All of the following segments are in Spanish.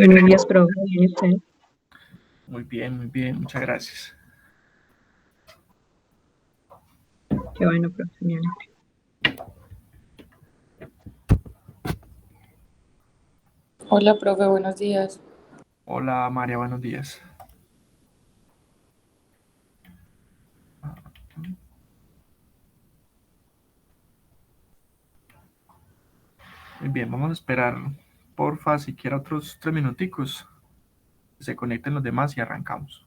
Buenos días, profe. Bien, ¿y usted? Muy bien, muchas gracias. Qué bueno, profe. Me alegro. Hola, profe, buenos días. Hola María, buenos días. Muy bien, vamos a esperar, porfa, siquiera otros 3 minuticos, que se conecten los demás y arrancamos.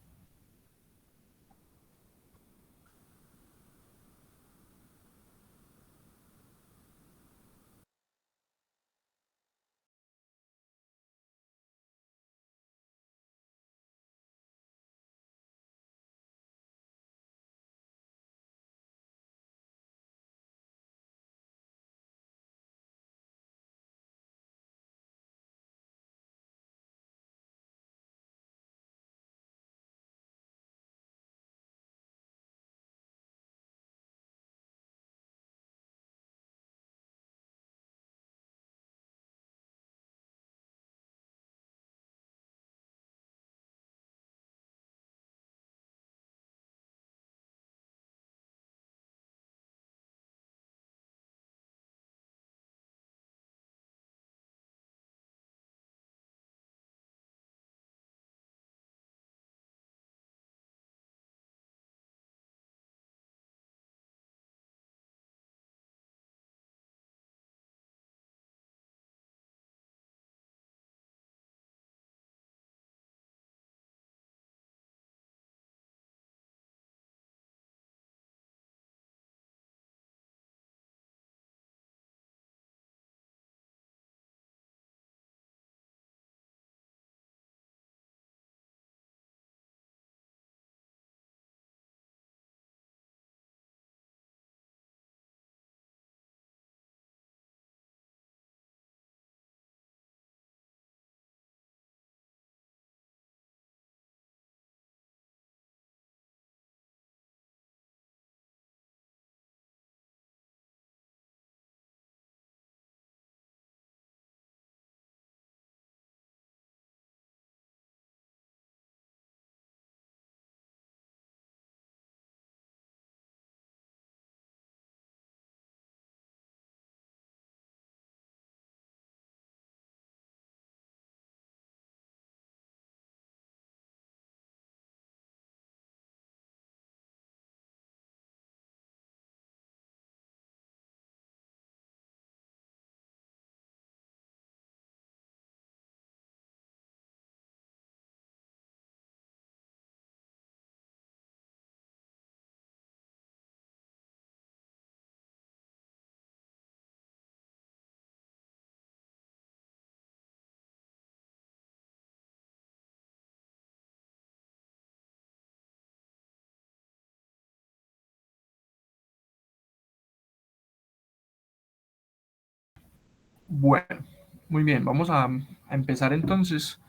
Bueno, muy bien, vamos a empezar entonces.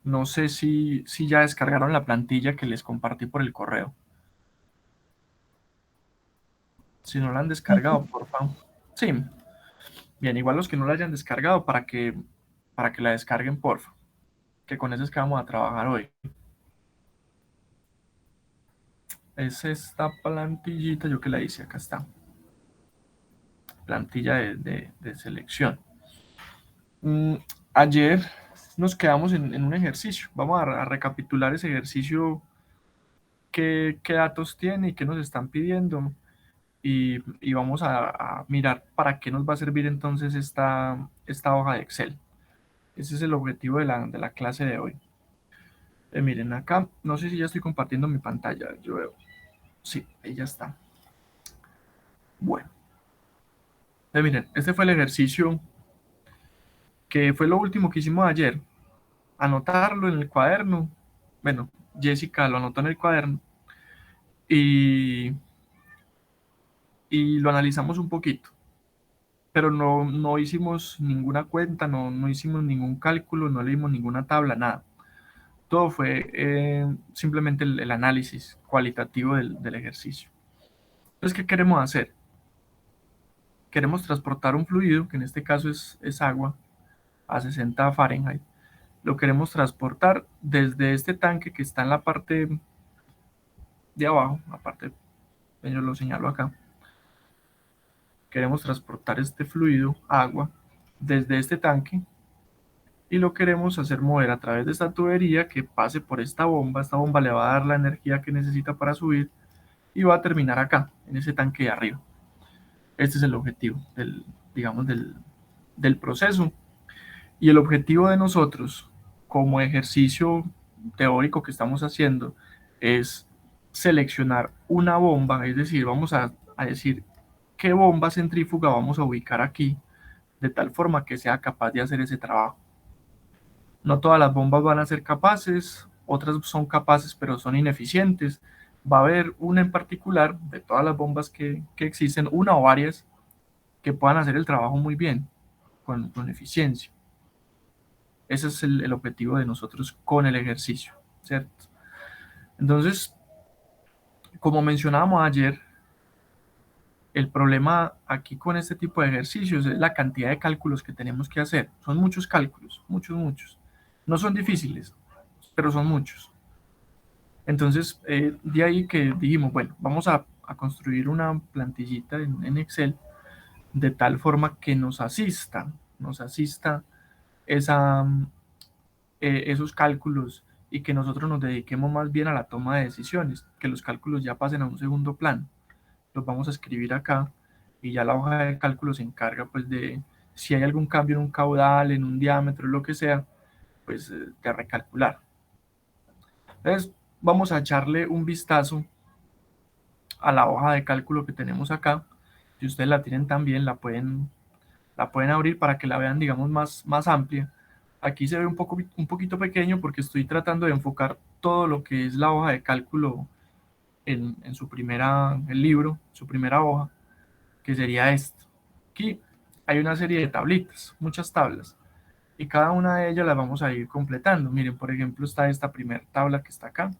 No sé si ya descargaron la plantilla que les compartí por el correo. Si no la han descargado, por favor. Sí, bien, igual los que no la hayan descargado para que la descarguen, porfa. Que con eso es que vamos a trabajar hoy. Es esta plantillita, yo que la hice, acá está. Plantilla de selección. Mm, Ayer nos quedamos en un ejercicio. Vamos a recapitular ese ejercicio, qué datos tiene y qué nos están pidiendo. Y vamos a mirar para qué nos va a servir entonces esta hoja de Excel. Ese es el objetivo de la clase de hoy. Miren acá, no sé si ya estoy compartiendo mi pantalla. Yo veo. Sí, ahí ya está. Bueno, miren, este fue el ejercicio que fue lo último que hicimos ayer. Anotarlo en el cuaderno. Bueno, Jessica lo anotó en el cuaderno y, y lo analizamos un poquito, pero no hicimos ninguna cuenta, no hicimos ningún cálculo, no leímos ninguna tabla, nada. Todo fue simplemente el análisis cualitativo del ejercicio. Entonces, ¿qué queremos hacer? Queremos transportar un fluido, que en este caso es agua, a 60 Fahrenheit, lo queremos transportar desde este tanque que está en la parte de abajo, la parte, yo lo señalo acá. Queremos transportar este fluido, agua, desde este tanque y lo queremos hacer mover a través de esta tubería que pase por esta bomba. Esta bomba le va a dar la energía que necesita para subir y va a terminar acá, en ese tanque de arriba. Este es el objetivo digamos, del proceso. Y el objetivo de nosotros, como ejercicio teórico que estamos haciendo, es seleccionar una bomba, es decir, vamos a decir qué bomba centrífuga vamos a ubicar aquí, de tal forma que sea capaz de hacer ese trabajo. No todas las bombas van a ser capaces, otras son capaces pero son ineficientes. Va a haber una en particular, de todas las bombas que existen, una o varias, que puedan hacer el trabajo muy bien, con eficiencia. Ese es el objetivo de nosotros con el ejercicio, ¿cierto? Entonces, como mencionábamos ayer, el problema aquí con este tipo de ejercicios es la cantidad de cálculos que tenemos que hacer. Son muchos cálculos, muchos. No son difíciles, pero son muchos. Entonces, de ahí que dijimos, bueno, vamos a construir una plantillita en Excel de tal forma que nos asista esa, esos cálculos y que nosotros nos dediquemos más bien a la toma de decisiones, que los cálculos ya pasen a un segundo plano. Los vamos a escribir acá y ya la hoja de cálculo se encarga pues de si hay algún cambio en un caudal, en un diámetro, lo que sea, pues de recalcular. Entonces vamos a echarle un vistazo a la hoja de cálculo que tenemos acá. Si ustedes la tienen también, la pueden abrir para que la vean, digamos, más amplia. Aquí se ve un poquito pequeño porque estoy tratando de enfocar todo lo que es la hoja de cálculo en el libro, su primera hoja, que sería esto. Aquí hay una serie de tablitas, muchas tablas, y cada una de ellas las vamos a ir completando. Miren, por ejemplo, está esta primera tabla que está acá.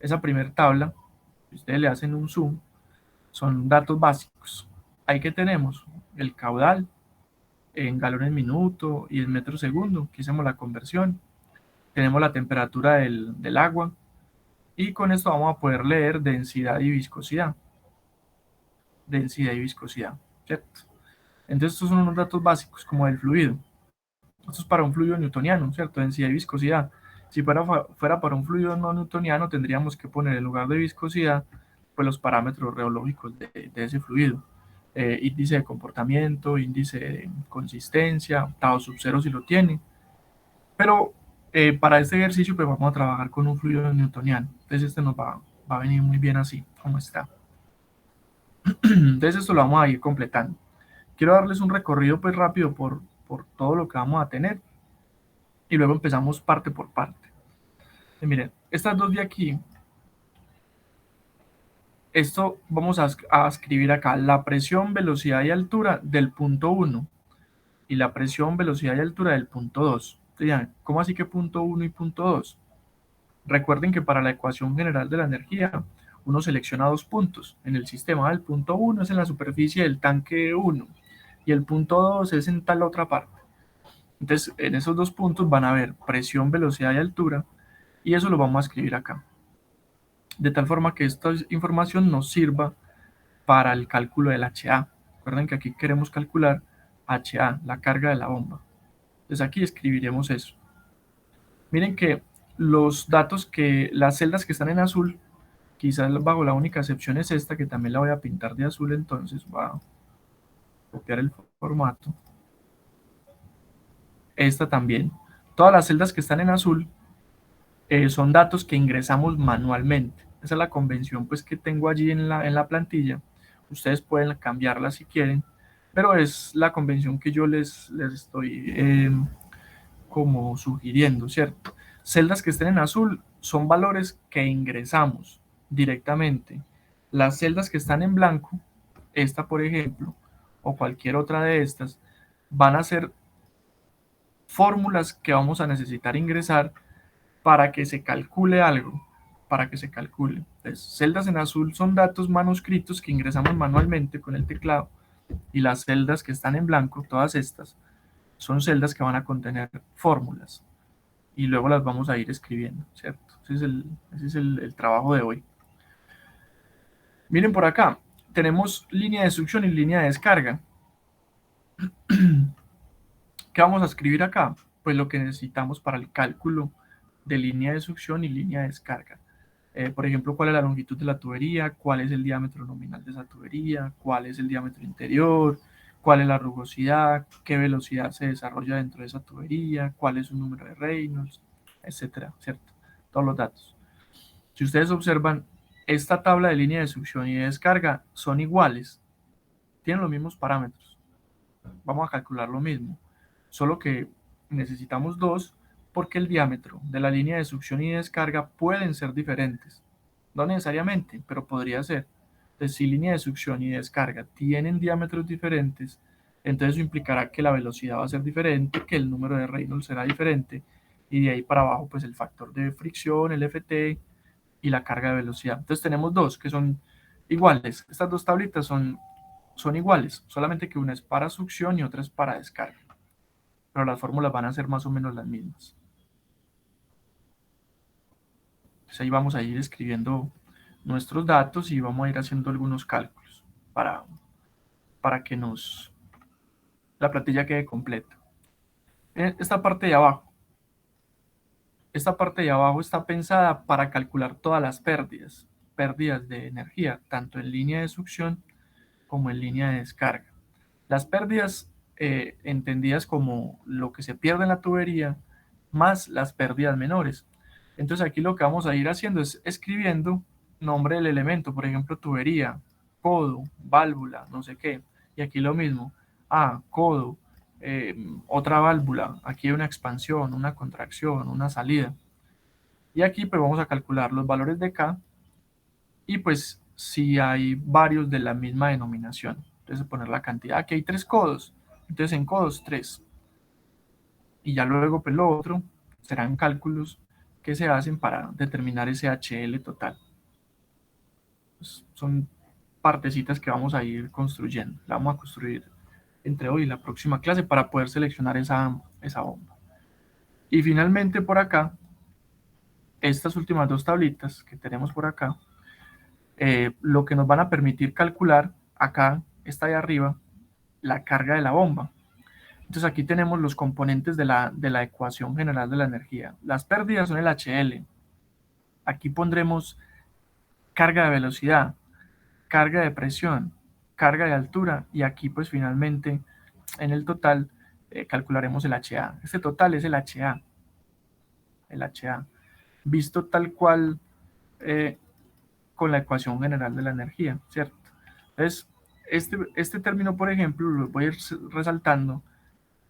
Esa primera tabla, si ustedes le hacen un zoom, son datos básicos. Ahí que tenemos el caudal en galones minuto y en metro segundo, que hicimos la conversión. Tenemos la temperatura del agua y con esto vamos a poder leer densidad y viscosidad. Densidad y viscosidad, ¿cierto? Entonces estos son unos datos básicos como del fluido. Esto es para un fluido newtoniano, ¿cierto? Densidad y viscosidad. Si fuera para un fluido no newtoniano, tendríamos que poner en lugar de viscosidad pues los parámetros reológicos de ese fluido. Índice de comportamiento, índice de consistencia, Tao sub 0 si lo tiene. Pero para este ejercicio pues vamos a trabajar con un fluido newtoniano. Entonces este nos va a venir muy bien así, como está. Entonces esto lo vamos a ir completando. Quiero darles un recorrido pues rápido por todo lo que vamos a tener y luego empezamos parte por parte. Y miren, estas dos de aquí, esto vamos a escribir acá, la presión, velocidad y altura del punto 1 y la presión, velocidad y altura del punto 2. ¿Cómo así que punto 1 y punto 2? Recuerden que para la ecuación general de la energía, uno selecciona dos puntos en el sistema. El punto 1 es en la superficie del tanque 1 y el punto 2 es en tal otra parte. Entonces, en esos dos puntos van a haber presión, velocidad y altura, y eso lo vamos a escribir acá. De tal forma que esta información nos sirva para el cálculo del HA. Recuerden que aquí queremos calcular HA, la carga de la bomba. Entonces aquí escribiremos eso. Miren que los datos las celdas que están en azul, quizás bajo la única excepción es esta, que también la voy a pintar de azul, entonces voy a copiar el formato. Esta también. Todas las celdas que están en azul son datos que ingresamos manualmente. Esa es la convención pues, que tengo allí en la plantilla. Ustedes pueden cambiarla si quieren, pero es la convención que yo les estoy como sugiriendo, ¿cierto? Celdas que estén en azul son valores que ingresamos directamente. Las celdas que están en blanco, esta por ejemplo, o cualquier otra de estas, van a ser fórmulas que vamos a necesitar ingresar para que se calcule algo, para que se calcule. Entonces, celdas en azul son datos manuscritos que ingresamos manualmente con el teclado, y las celdas que están en blanco, todas estas, son celdas que van a contener fórmulas. y luego las vamos a ir escribiendo, ¿cierto? Ese es el trabajo de hoy. Miren por acá, tenemos línea de succión y línea de descarga. ¿Qué vamos a escribir acá? Pues lo que necesitamos para el cálculo de línea de succión y línea de descarga. Por ejemplo, cuál es la longitud de la tubería, cuál es el diámetro nominal de esa tubería, cuál es el diámetro interior, cuál es la rugosidad, qué velocidad se desarrolla dentro de esa tubería, cuál es su número de Reynolds, etcétera, ¿cierto? Todos los datos. Si ustedes observan, esta tabla de línea de succión y de descarga son iguales, tienen los mismos parámetros. Vamos a calcular lo mismo, solo que necesitamos dos porque el diámetro de la línea de succión y de descarga pueden ser diferentes. No necesariamente, pero podría ser. Entonces, si línea de succión y de descarga tienen diámetros diferentes, entonces eso implicará que la velocidad va a ser diferente, que el número de Reynolds será diferente, y de ahí para abajo, pues el factor de fricción, el FT y la carga de velocidad. Entonces tenemos dos que son iguales. Estas dos tablitas son iguales, solamente que una es para succión y otra es para descarga. Pero las fórmulas van a ser más o menos las mismas. Entonces ahí vamos a ir escribiendo nuestros datos y vamos a ir haciendo algunos cálculos para que la plantilla quede completa. Esta parte de abajo está pensada para calcular todas las pérdidas de energía, tanto en línea de succión como en línea de descarga. Las pérdidas entendidas como lo que se pierde en la tubería más las pérdidas menores. Entonces aquí lo que vamos a ir haciendo es escribiendo nombre del elemento, por ejemplo, tubería, codo, válvula, no sé qué. Y aquí lo mismo, codo, otra válvula, aquí hay una expansión, una contracción, una salida. Y aquí pues vamos a calcular los valores de K y pues si hay varios de la misma denominación. Entonces poner la cantidad, aquí hay 3 codos, entonces en codos 3. Y ya luego pues lo otro serán cálculos que se hacen para determinar ese HL total. Pues son partecitas que vamos a ir construyendo. La vamos a construir entre hoy y la próxima clase para poder seleccionar esa bomba. Y finalmente por acá, estas últimas dos tablitas que tenemos por acá, lo que nos van a permitir calcular acá, esta de arriba, la carga de la bomba. Entonces aquí tenemos los componentes de la ecuación general de la energía. Las pérdidas son el HL. Aquí pondremos carga de velocidad, carga de presión, carga de altura y aquí pues finalmente en el total calcularemos el HA. Este total es el HA. El HA. Visto tal cual con la ecuación general de la energía, ¿cierto? Entonces, este término, por ejemplo, lo voy a ir resaltando.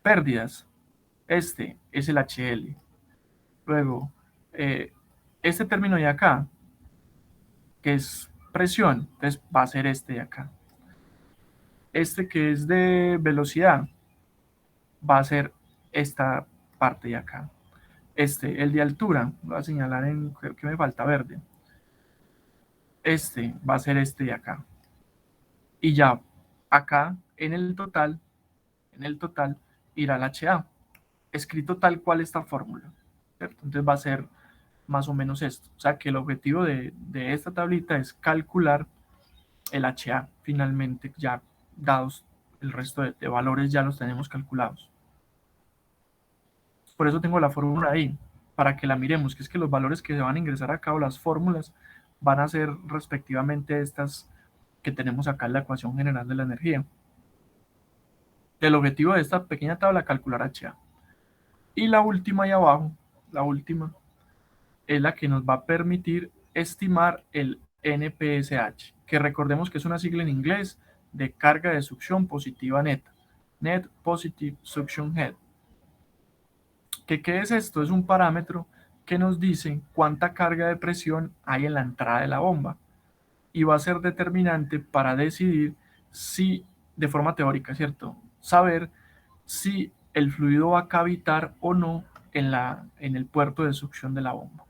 Pérdidas. Este es el HL. Luego, este término de acá, que es presión, entonces va a ser este de acá. Este que es de velocidad, va a ser esta parte de acá. El de altura, voy a señalar en que me falta verde. Este va a ser este de acá. Y ya acá en el total irá el HA, escrito tal cual esta fórmula, ¿cierto? Entonces va a ser más o menos esto. O sea que el objetivo de esta tablita es calcular el HA finalmente, ya dados el resto de valores ya los tenemos calculados. Por eso tengo la fórmula ahí, para que la miremos, que es que los valores que se van a ingresar acá o las fórmulas van a ser respectivamente estas que tenemos acá en la ecuación general de la energía. El objetivo de esta pequeña tabla es calcular HA. Y la última ahí abajo, la última, es la que nos va a permitir estimar el NPSH, que recordemos que es una sigla en inglés de carga de succión positiva neta, Net Positive Suction Head. ¿Qué es esto? Es un parámetro que nos dice cuánta carga de presión hay en la entrada de la bomba y va a ser determinante para decidir si, de forma teórica, ¿cierto? Saber si el fluido va a cavitar o no en el puerto de succión de la bomba.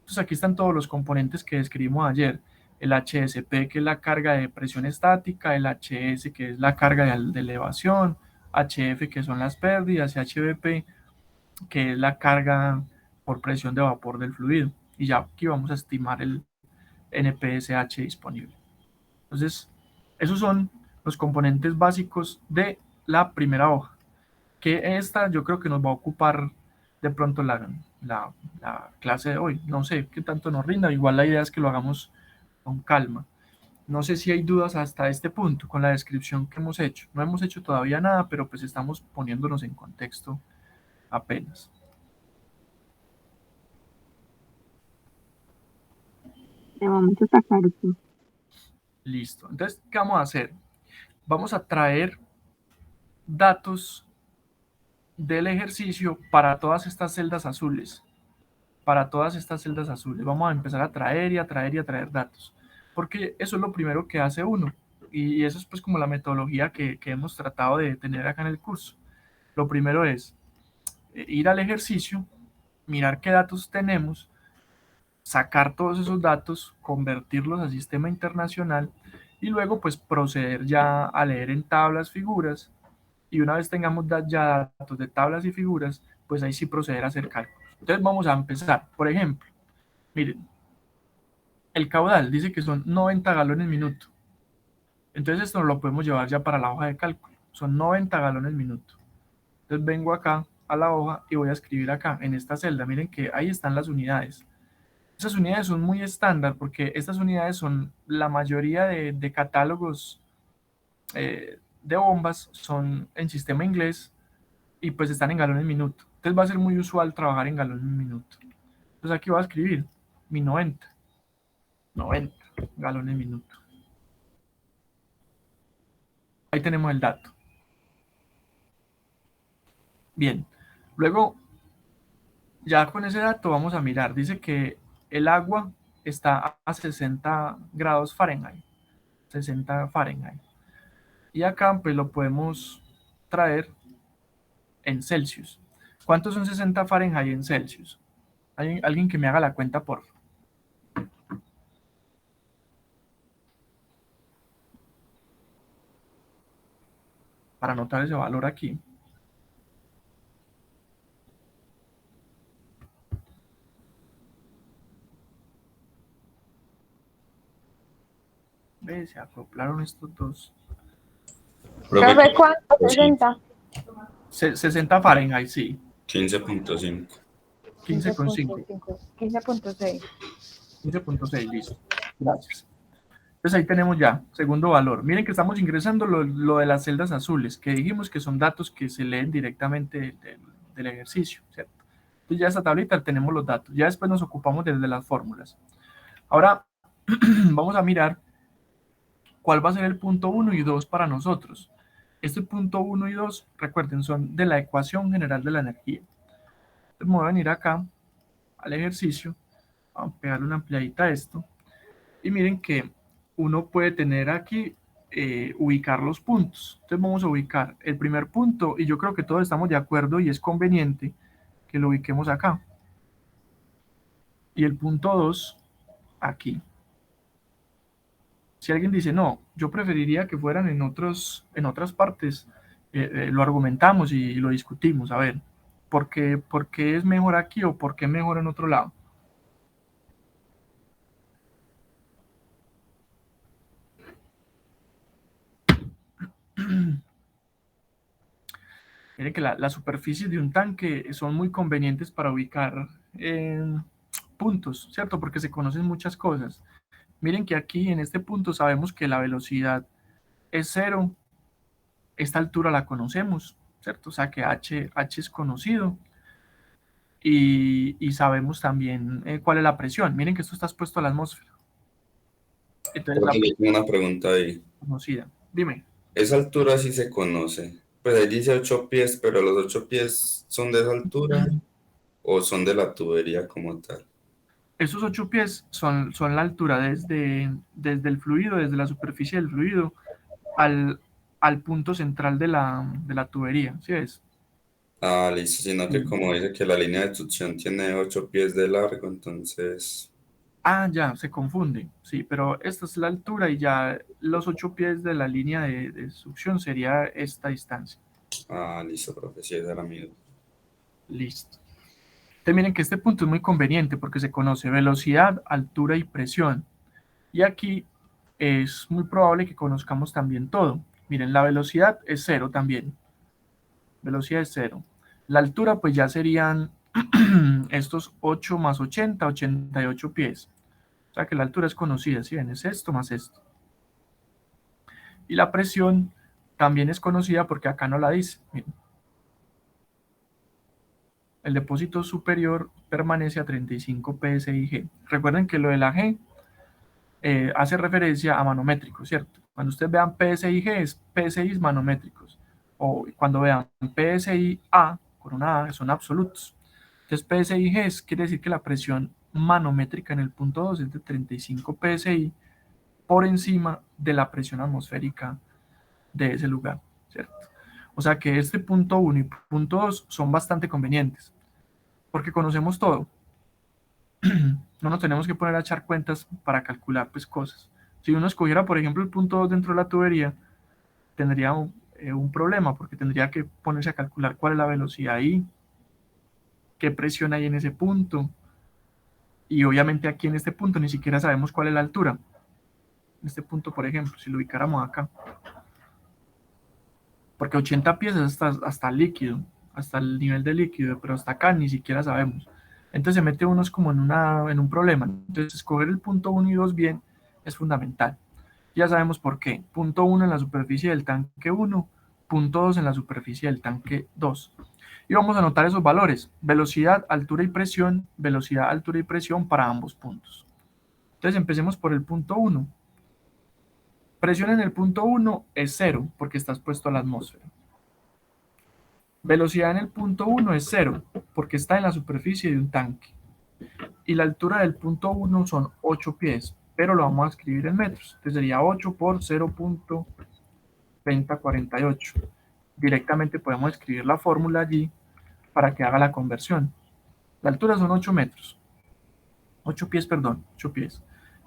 Entonces aquí están todos los componentes que describimos ayer. El HSP, que es la carga de presión estática, el HS, que es la carga de elevación, HF, que son las pérdidas, y HVP, que es la carga por presión de vapor del fluido. Y ya aquí vamos a estimar el NPSH disponible. Entonces, esos son los componentes básicos de la primera hoja, que esta yo creo que nos va a ocupar de pronto la clase de hoy. No sé qué tanto nos rinda, igual la idea es que lo hagamos con calma. No sé si hay dudas hasta este punto con la descripción que hemos hecho. No hemos hecho todavía nada, pero pues estamos poniéndonos en contexto apenas. De momento está claro. Sí. Listo. Entonces, ¿qué vamos a hacer? Vamos a traer datos del ejercicio para todas estas celdas azules. Para todas estas celdas azules. Vamos a empezar a traer y a traer y a traer datos. Porque eso es lo primero que hace uno. Y eso es pues como la metodología que hemos tratado de tener acá en el curso. Lo primero es ir al ejercicio, mirar qué datos tenemos, sacar todos esos datos, convertirlos al sistema internacional y luego pues proceder ya a leer en tablas, figuras, y una vez tengamos ya datos de tablas y figuras, pues ahí sí proceder a hacer cálculos. Entonces vamos a empezar. Por ejemplo, miren, el caudal dice que son 90 galones minuto. Entonces esto lo podemos llevar ya para la hoja de cálculo. Son 90 galones minuto. Entonces vengo acá a la hoja y voy a escribir acá en esta celda. Miren que ahí están las unidades. Esas unidades son muy estándar porque estas unidades son la mayoría de catálogos de bombas son en sistema inglés y pues están en galones minuto. Entonces va a ser muy usual trabajar en galones minuto. Entonces aquí voy a escribir mi 90 galones minuto. Ahí tenemos el dato. Bien, luego ya con ese dato vamos a mirar. Dice que el agua está a 60 grados Fahrenheit. 60 Fahrenheit. Y acá pues lo podemos traer en Celsius. ¿Cuántos son 60 Fahrenheit en Celsius? ¿Hay alguien que me haga la cuenta, por favor? Para anotar ese valor aquí. ¿Ve? Se acoplaron estos dos. Profe, ¿cuánto? Sí, 60. 60 Fahrenheit, sí. 15.5. 15,5. 15.6. 15,6, listo. Gracias. Entonces ahí tenemos ya, segundo valor. Miren que estamos ingresando lo de las celdas azules, que dijimos que son datos que se leen directamente del ejercicio, ¿cierto? Entonces ya esta tablita tenemos los datos. Ya después nos ocupamos desde las fórmulas. Ahora vamos a mirar cuál va a ser el punto 1 y 2 para nosotros. Este punto 1 y 2, recuerden, son de la ecuación general de la energía. Entonces me voy a venir acá al ejercicio, vamos a pegarle una ampliadita a esto, y miren que uno puede tener aquí, ubicar los puntos. Entonces vamos a ubicar el primer punto, y yo creo que todos estamos de acuerdo y es conveniente que lo ubiquemos acá. Y el punto 2, aquí. Si alguien dice, no, yo preferiría que fueran en otras partes, lo argumentamos y lo discutimos. A ver, ¿por qué es mejor aquí o por qué mejor en otro lado? Miren que las superficies de un tanque son muy convenientes para ubicar puntos, ¿cierto? Porque se conocen muchas cosas. Miren que aquí en este punto sabemos que la velocidad es 0. Esta altura la conocemos, ¿cierto? O sea que H es conocido. Y sabemos también cuál es la presión. Miren que esto está expuesto a la atmósfera. Entonces la Profe, yo tengo una pregunta ahí. conocida. Dime. ¿Esa altura sí se conoce? Pues ahí dice 8 pies, pero ¿los 8 pies son de esa altura o son de la tubería como tal? Esos 8 pies son la altura desde el fluido, desde la superficie del fluido, al punto central de la tubería. ¿Sí ves? Ah, listo, sino que como dice que la línea de succión tiene 8 pies de largo, entonces... Ah, ya, se confunde. Sí, pero esta es la altura y ya los 8 pies de la línea de succión sería esta distancia. Ah, listo, profe, sí, esa era mi duda. Listo. Entonces miren que este punto es muy conveniente porque se conoce velocidad, altura y presión. Y aquí es muy probable que conozcamos también todo. Miren, la velocidad es 0 también. Velocidad es 0. La altura pues ya serían estos 8 más 80, 88 pies. O sea que la altura es conocida, ¿sí ven? Es esto más esto. Y la presión también es conocida porque acá no la dice. Miren. El depósito superior permanece a 35 psi/g. Recuerden que lo de la G hace referencia a manométricos, ¿cierto? Cuando ustedes vean PSI-G es PSI manométricos. O cuando vean PSI-A con una A son absolutos. Entonces PSI-G quiere decir que la presión manométrica en el punto 2 es de 35 psi por encima de la presión atmosférica de ese lugar, ¿cierto? O sea que este punto 1 y punto 2 son bastante convenientes porque conocemos todo. No nos tenemos que poner a echar cuentas para calcular pues cosas. Si uno escogiera, por ejemplo, el punto 2 dentro de la tubería, tendría un problema porque tendría que ponerse a calcular cuál es la velocidad ahí, qué presión hay en ese punto, y obviamente aquí en este punto ni siquiera sabemos cuál es la altura. En este punto, por ejemplo, si lo ubicáramos acá, porque 80 pies es hasta el líquido, hasta el nivel de líquido, pero hasta acá ni siquiera sabemos. Entonces se mete uno como en un problema. Entonces escoger el punto 1 y 2 bien es fundamental. Ya sabemos por qué. Punto 1 en la superficie del tanque 1, punto 2 en la superficie del tanque 2. Y vamos a anotar esos valores. Velocidad, altura y presión, velocidad, altura y presión para ambos puntos. Entonces empecemos por el punto 1. Presión en el punto 1 es 0 porque está expuesto a la atmósfera. Velocidad en el punto 1 es 0 porque está en la superficie de un tanque. Y la altura del punto 1 son 8 pies, pero lo vamos a escribir en metros. Entonces sería 8 por 0.3048. Directamente podemos escribir la fórmula allí para que haga la conversión. La altura son 8 metros. 8 pies, perdón, 8 pies.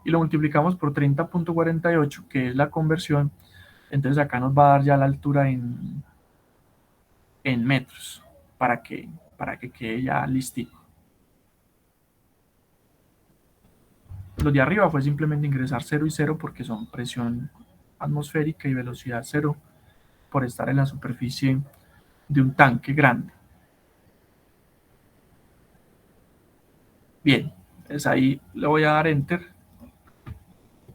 Y lo multiplicamos por 30.48, que es la conversión. Entonces acá nos va a dar ya la altura en metros, para que quede ya listico. Los de arriba fue simplemente ingresar 0 y 0 porque son presión atmosférica y velocidad 0 por estar en la superficie de un tanque grande. Bien, entonces ahí le voy a dar Enter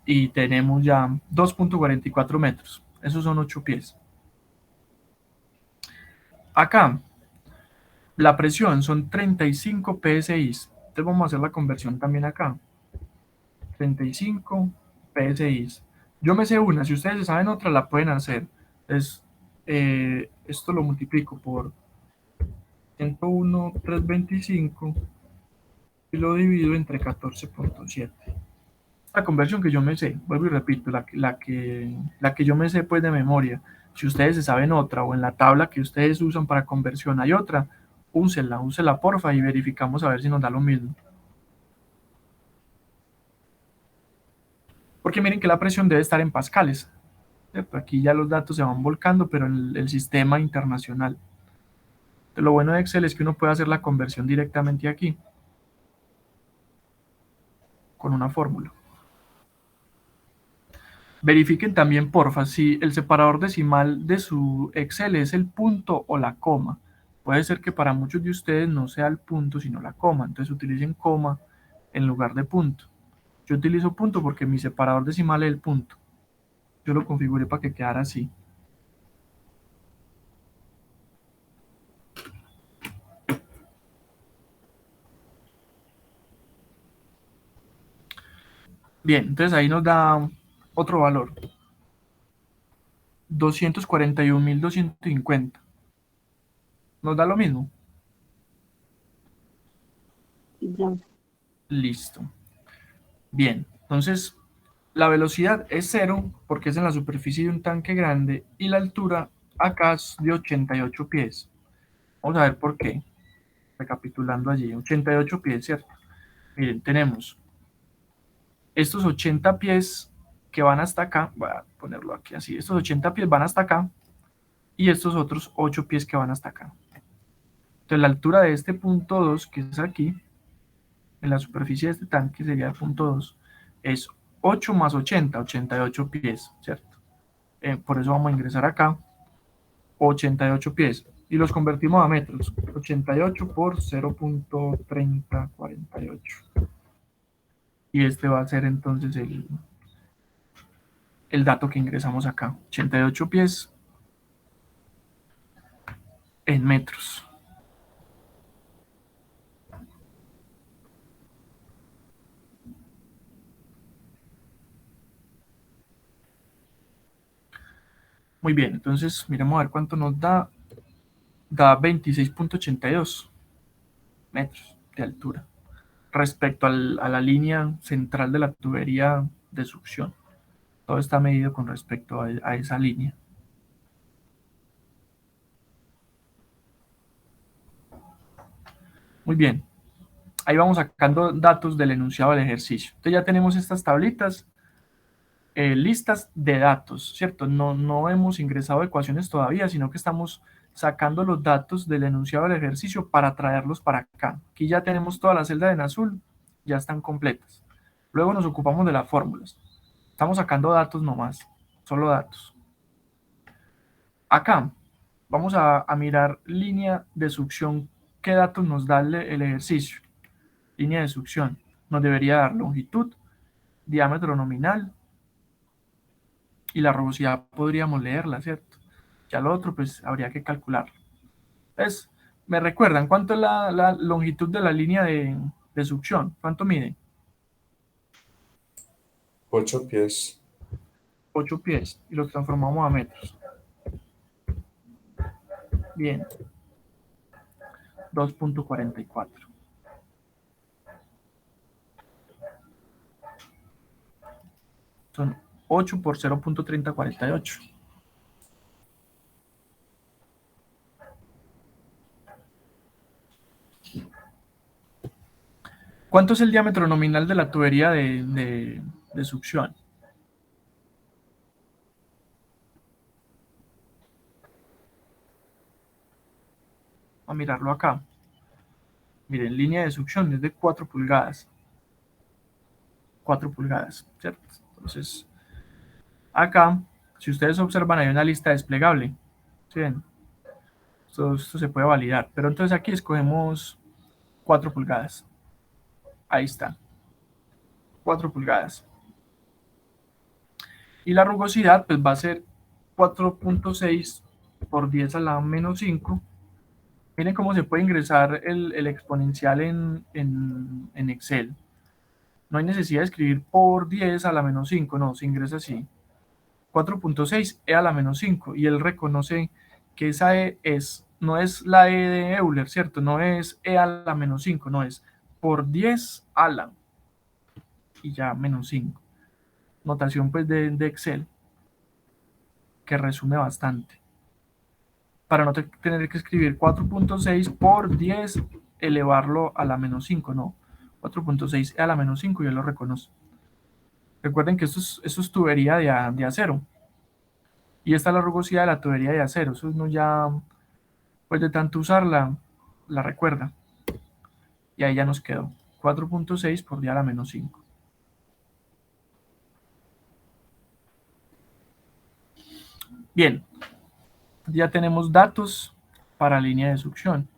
y tenemos ya 2.44 metros. Esos son 8 pies. Acá, la presión son 35 psi. Entonces vamos a hacer la conversión también acá. 35 psi. Yo me sé una, si ustedes saben otra la pueden hacer. Entonces, esto lo multiplico por 101,325 y lo divido entre 14.7. La conversión que yo me sé, vuelvo y repito, la que yo me sé pues de memoria. Si ustedes se saben otra o en la tabla que ustedes usan para conversión hay otra, úsela porfa y verificamos a ver si nos da lo mismo. Porque miren que la presión debe estar en pascales. Aquí ya los datos se van volcando, pero en el sistema internacional. Lo bueno de Excel es que uno puede hacer la conversión directamente aquí, con una fórmula. Verifiquen también, porfa, si el separador decimal de su Excel es el punto o la coma. Puede ser que para muchos de ustedes no sea el punto, sino la coma. Entonces utilicen coma en lugar de punto. Yo utilizo punto porque mi separador decimal es el punto. Yo lo configuré para que quedara así. Bien, entonces ahí nos da otro valor. 241.250. ¿Nos da lo mismo? Ya. Listo. Bien, entonces la velocidad es 0 porque es en la superficie de un tanque grande y la altura acá es de 88 pies. Vamos a ver por qué. Recapitulando allí, 88 pies, ¿cierto? Miren, tenemos estos 80 pies que van hasta acá, voy a ponerlo aquí así, estos 80 pies van hasta acá y estos otros 8 pies que van hasta acá. Entonces la altura de este punto 2, que es aquí, en la superficie de este tanque sería el punto 2, es 8 más 80, 88 pies, ¿cierto? Por eso vamos a ingresar acá 88 pies y los convertimos a metros. 88 por 0.3048. Y este va a ser entonces el dato que ingresamos acá. 88 pies en metros. Muy bien, entonces miremos a ver cuánto nos da. Da 26.82 metros de altura respecto a la línea central de la tubería de succión. Todo está medido con respecto a esa línea. Muy bien. Ahí vamos sacando datos del enunciado del ejercicio. Entonces ya tenemos estas tablitas listas de datos, ¿cierto? No hemos ingresado ecuaciones todavía, sino que estamos sacando los datos del enunciado del ejercicio para traerlos para acá. Aquí ya tenemos todas las celdas en azul, ya están completas. Luego nos ocupamos de las fórmulas. Estamos sacando datos nomás, solo datos. Acá vamos a mirar línea de succión. ¿Qué datos nos da el ejercicio? Línea de succión. Nos debería dar longitud, diámetro nominal, y la rugosidad podríamos leerla, ¿cierto? Ya lo otro, pues habría que calcularlo. Entonces, ¿me recuerdan cuánto es la longitud de la línea de succión? ¿Cuánto mide? 8 pies. 8 pies, y lo transformamos a metros. Bien. 2.44. Son 8 por 0.3048. ¿Cuánto es el diámetro nominal de la tubería de succión? A mirarlo acá. Miren, línea de succión es de 4 pulgadas. 4 pulgadas, ¿cierto? Entonces, acá, si ustedes observan, hay una lista desplegable. ¿Sí ven? Esto se puede validar. Pero entonces aquí escogemos 4 pulgadas. Ahí está. 4 pulgadas. Y la rugosidad pues va a ser 4.6 por 10 a la menos 5. Miren cómo se puede ingresar el exponencial en Excel. No hay necesidad de escribir por 10 a la menos 5, no, se ingresa así. 4.6 e a la menos 5, y él reconoce que esa E no es la E de Euler, ¿cierto? No es E a la menos 5, no, es por 10 a la, y ya menos 5. Notación pues de Excel, que resume bastante. Para no tener que escribir 4.6 por 10 elevarlo a la menos 5, no. 4.6 a la menos 5 ya lo reconoce. Recuerden que esto es tubería de acero. Y esta es la rugosidad de la tubería de acero. Eso no ya, pues de tanto usarla, la recuerda. Y ahí ya nos quedó. 4.6 por 10 a la menos 5. Bien. Ya tenemos datos para línea de succión.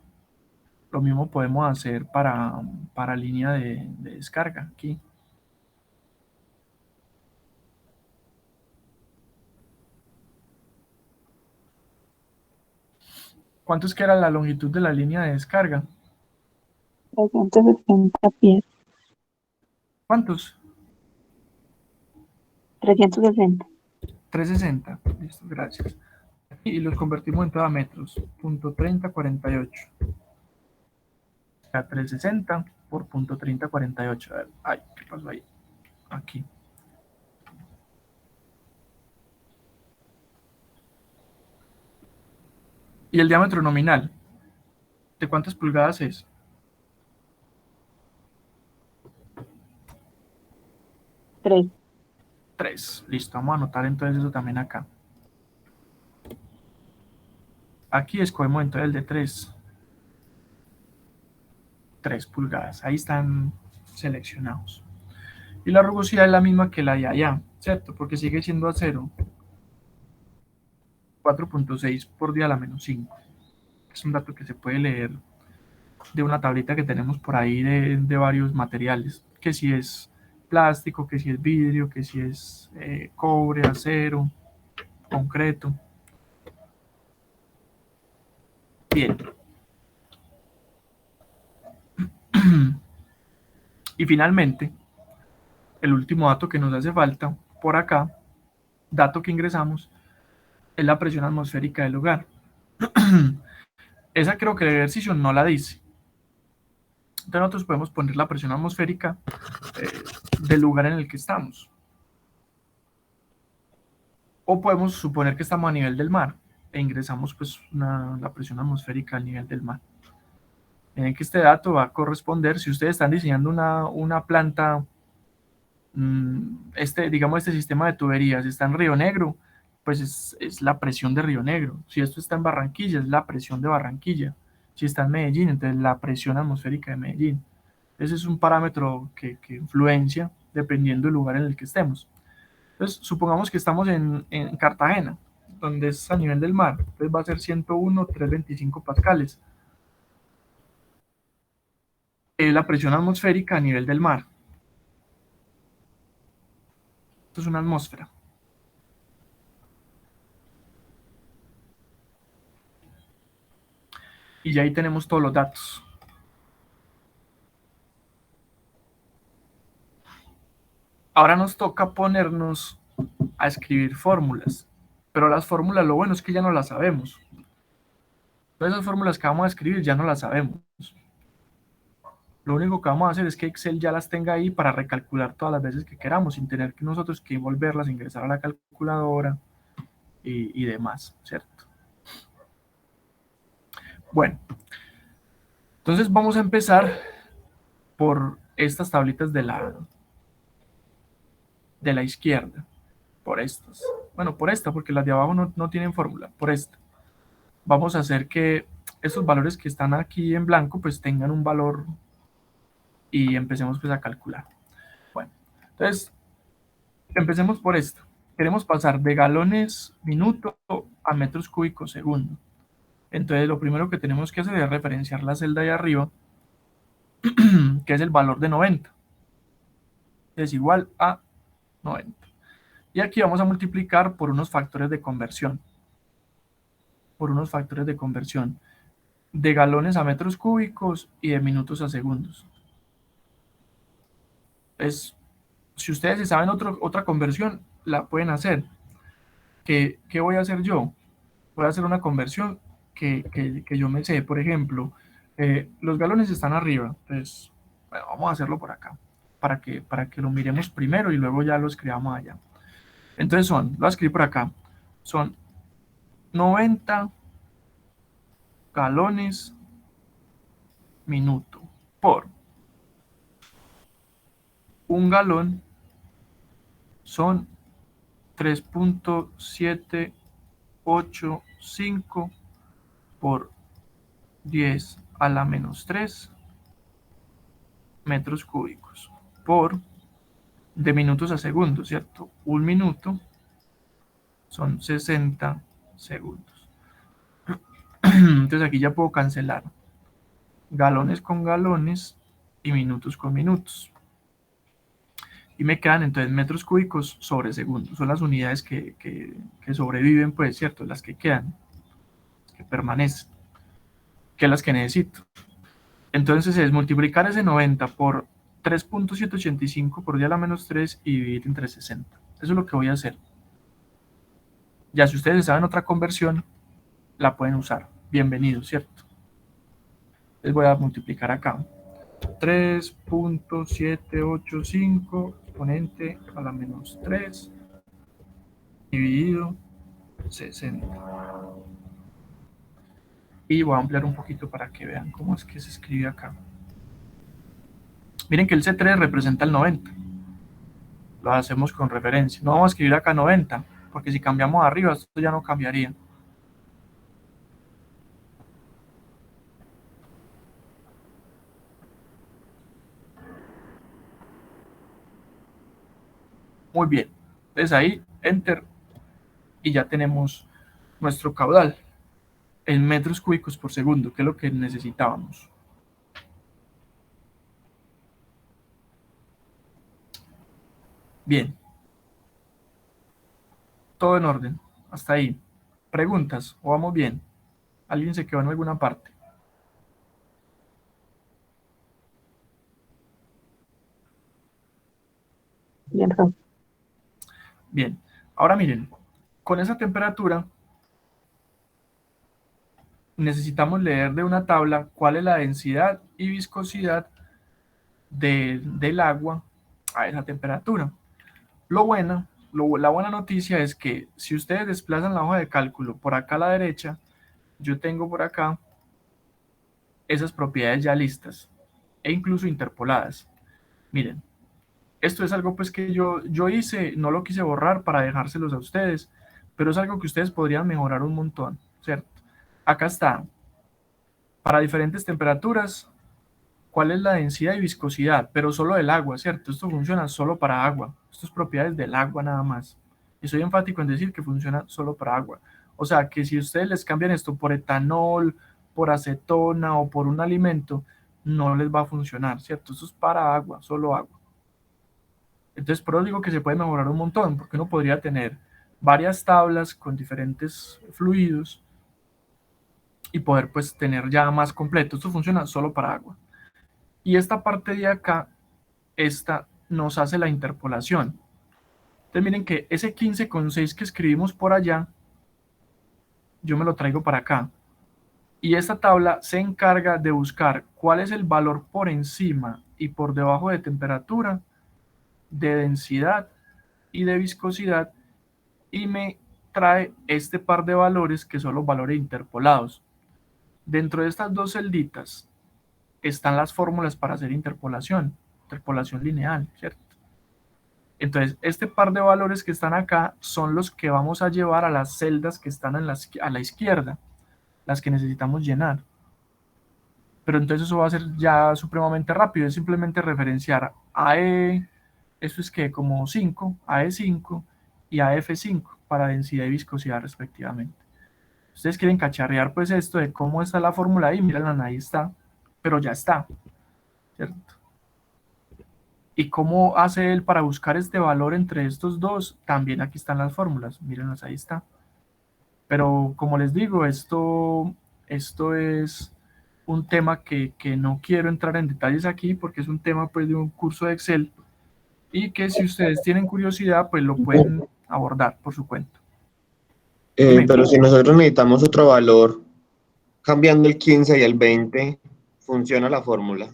Lo mismo podemos hacer para línea de descarga aquí. ¿Cuánto es que era la longitud de la línea de descarga? 360 pies. ¿Cuántos? 360. 360. Listo, gracias. Y los convertimos en todo a metros. Punto 3048. A 360 por punto 3048. A ver, ay, ¿qué pasó ahí? Aquí. ¿Y el diámetro nominal? ¿De cuántas pulgadas es? 3. 3. Listo, vamos a anotar entonces eso también acá. Aquí escogemos entonces el de 3. 3 pulgadas. Ahí están seleccionados. Y la rugosidad es la misma que la de allá, ¿cierto? Porque sigue siendo a 0. 4.6 por 10 a la menos 5. Es un dato que se puede leer de una tablita que tenemos por ahí de varios materiales. Que si es plástico, que si es vidrio, que si es cobre, acero, concreto. Bien. Y finalmente, el último dato que nos hace falta por acá, dato que ingresamos, es la presión atmosférica del lugar. Esa creo que el ejercicio no la dice. Entonces nosotros podemos poner la presión atmosférica del lugar en el que estamos. O podemos suponer que estamos a nivel del mar e ingresamos pues la presión atmosférica al nivel del mar. Miren que este dato va a corresponder, si ustedes están diseñando una planta, digamos este sistema de tuberías está en Río Negro, pues es la presión de Río Negro. Si esto está en Barranquilla, es la presión de Barranquilla. Si está en Medellín, entonces la presión atmosférica de Medellín. Ese es un parámetro que influencia dependiendo del lugar en el que estemos. Entonces, supongamos que estamos en Cartagena, donde es a nivel del mar. Entonces va a ser 101,325 pascales. Es la presión atmosférica a nivel del mar. Esto es una atmósfera. Y ya ahí tenemos todos los datos. Ahora nos toca ponernos a escribir fórmulas. Pero las fórmulas, lo bueno es que ya no las sabemos. Todas esas fórmulas que vamos a escribir ya no las sabemos. Lo único que vamos a hacer es que Excel ya las tenga ahí para recalcular todas las veces que queramos, sin tener que nosotros que volverlas, ingresar a la calculadora y demás, ¿cierto? Bueno, entonces vamos a empezar por estas tablitas de la izquierda, por estas. Bueno, por esta, porque las de abajo no tienen fórmula, por esta. Vamos a hacer que estos valores que están aquí en blanco pues tengan un valor y empecemos pues a calcular. Bueno, entonces empecemos por esto. Queremos pasar de galones minuto a metros cúbicos segundo. Entonces lo primero que tenemos que hacer es referenciar la celda de arriba, que es el valor de 90. Es igual a 90. Y aquí vamos a multiplicar por unos factores de conversión. Por unos factores de conversión. De galones a metros cúbicos y de minutos a segundos. Si ustedes saben otra conversión, la pueden hacer. ¿Qué voy a hacer yo? Voy a hacer una conversión que yo me sé. Por ejemplo, los galones están arriba. Entonces, bueno, vamos a hacerlo por acá. Para que lo miremos primero y luego ya lo escribamos allá. Entonces lo voy a escribir por acá. Son 90 galones minuto por un galón son 3.785 por 10 a la menos 3 metros cúbicos por de minutos a segundos, ¿cierto? Un minuto son 60 segundos. Entonces aquí ya puedo cancelar galones con galones y minutos con minutos. Y me quedan entonces metros cúbicos sobre segundos. Son las unidades que sobreviven, pues, ¿cierto? Las que quedan, que permanecen, que las que necesito. Entonces es multiplicar ese 90 por 3.785 por 10 a la menos 3 y dividir entre 60. Eso es lo que voy a hacer. Ya si ustedes saben otra conversión, la pueden usar. Bienvenido, ¿cierto? Les voy a multiplicar acá. 3.785 exponente a la menos 3 dividido 60. Y voy a ampliar un poquito para que vean cómo es que se escribe acá. Miren que el C3 representa el 90. Lo hacemos con referencia. No vamos a escribir acá 90, porque si cambiamos arriba, esto ya no cambiaría. Muy bien. Entonces ahí, enter, y ya tenemos nuestro caudal en metros cúbicos por segundo, que es lo que necesitábamos. Bien, todo en orden. Hasta ahí. ¿Preguntas? ¿O vamos bien? ¿Alguien se quedó en alguna parte? Bien, profe. Bien. Ahora miren, con esa temperatura necesitamos leer de una tabla cuál es la densidad y viscosidad del agua a esa temperatura. La buena noticia es que si ustedes desplazan la hoja de cálculo por acá a la derecha, yo tengo por acá esas propiedades ya listas e incluso interpoladas. Miren, esto es algo pues que yo hice, no lo quise borrar para dejárselos a ustedes, pero es algo que ustedes podrían mejorar un montón, ¿cierto? Acá está, para diferentes temperaturas, cuál es la densidad y viscosidad, pero solo del agua, ¿cierto? Esto funciona solo para agua. Esto es propiedades del agua nada más. Y soy enfático en decir que funciona solo para agua. O sea, que si ustedes les cambian esto por etanol, por acetona o por un alimento, no les va a funcionar, ¿cierto? Esto es para agua, solo agua. Entonces, por eso digo que se puede mejorar un montón, porque uno podría tener varias tablas con diferentes fluidos y poder pues tener ya más completo. Esto funciona solo para agua. Y esta parte de acá, esta nos hace la interpolación. Entonces miren que ese 15,6 que escribimos por allá, yo me lo traigo para acá. Y esta tabla se encarga de buscar cuál es el valor por encima y por debajo de temperatura, de densidad y de viscosidad, y me trae este par de valores que son los valores interpolados. Dentro de estas dos celditas están las fórmulas para hacer interpolación lineal, ¿cierto? Entonces, este par de valores que están acá son los que vamos a llevar a las celdas que están a la izquierda, las que necesitamos llenar. Pero entonces eso va a ser ya supremamente rápido, es simplemente referenciar AE, esto es que como 5, AE5 y AF5 para densidad y viscosidad respectivamente. Ustedes quieren cacharrear pues esto de cómo está la fórmula ahí, miren, ahí está, pero ya está, ¿cierto? ¿Y cómo hace él para buscar este valor entre estos dos? También aquí están las fórmulas, mírenlas, ahí está. Pero como les digo, esto es un tema que no quiero entrar en detalles aquí porque es un tema pues de un curso de Excel y que si ustedes tienen curiosidad pues lo pueden abordar por su cuenta. Dime. Pero si nosotros necesitamos otro valor, cambiando el 15 y el 20, funciona la fórmula.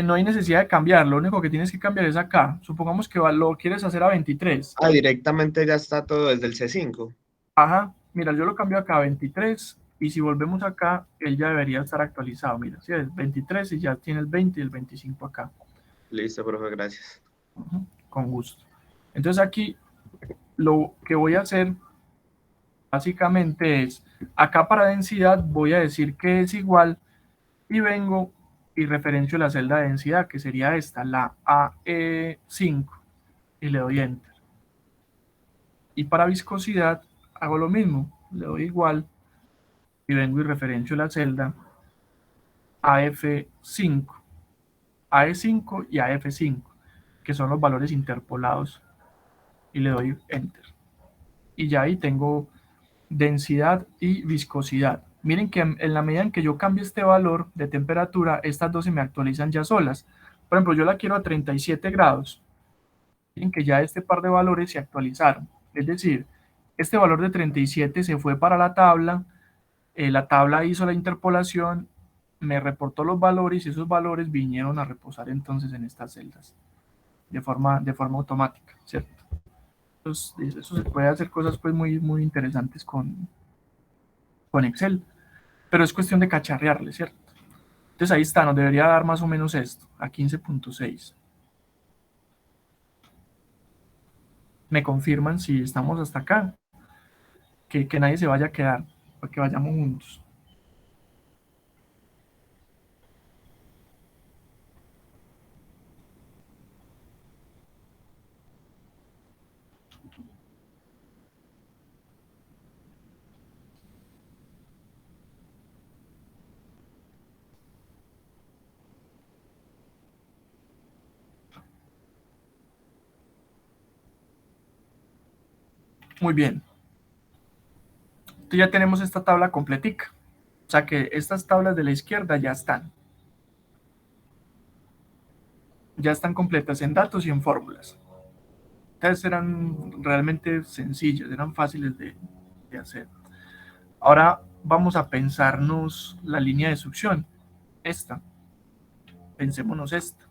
No hay necesidad de cambiar, lo único que tienes que cambiar es acá. Supongamos que lo quieres hacer a 23. Ah, directamente ya está todo desde el C5. Ajá, mira, yo lo cambio acá a 23 y si volvemos acá, él ya debería estar actualizado. Mira, si es 23 y ya tiene el 20 y el 25 acá. Listo, profe, gracias. Con gusto. Entonces aquí lo que voy a hacer básicamente es, acá para densidad voy a decir que es igual y vengo y referencio la celda de densidad, que sería esta, la AE5, y le doy Enter. Y para viscosidad hago lo mismo, le doy igual y vengo y referencio la celda AF5, AE5 y AF5, que son los valores interpolados, y le doy Enter. Y ya ahí tengo densidad y viscosidad. Miren que en la medida en que yo cambie este valor de temperatura, estas dos se me actualizan ya solas. Por ejemplo, yo la quiero a 37 grados. Miren que ya este par de valores se actualizaron. Es decir, este valor de 37 se fue para la tabla hizo la interpolación, me reportó los valores y esos valores vinieron a reposar entonces en estas celdas de forma automática, ¿cierto? Entonces, eso se puede hacer cosas pues muy, muy interesantes con Excel, pero es cuestión de cacharrearle, ¿cierto? Entonces ahí está, nos debería dar más o menos esto, a 15,6. Me confirman si estamos hasta acá, que nadie se vaya a quedar, para que vayamos juntos. Muy bien. Entonces ya tenemos esta tabla completica. O sea que estas tablas de la izquierda ya están. Ya están completas en datos y en fórmulas. Entonces eran realmente sencillas, eran fáciles de hacer. Ahora vamos a pensarnos la línea de succión. Esta. Pensémonos esta.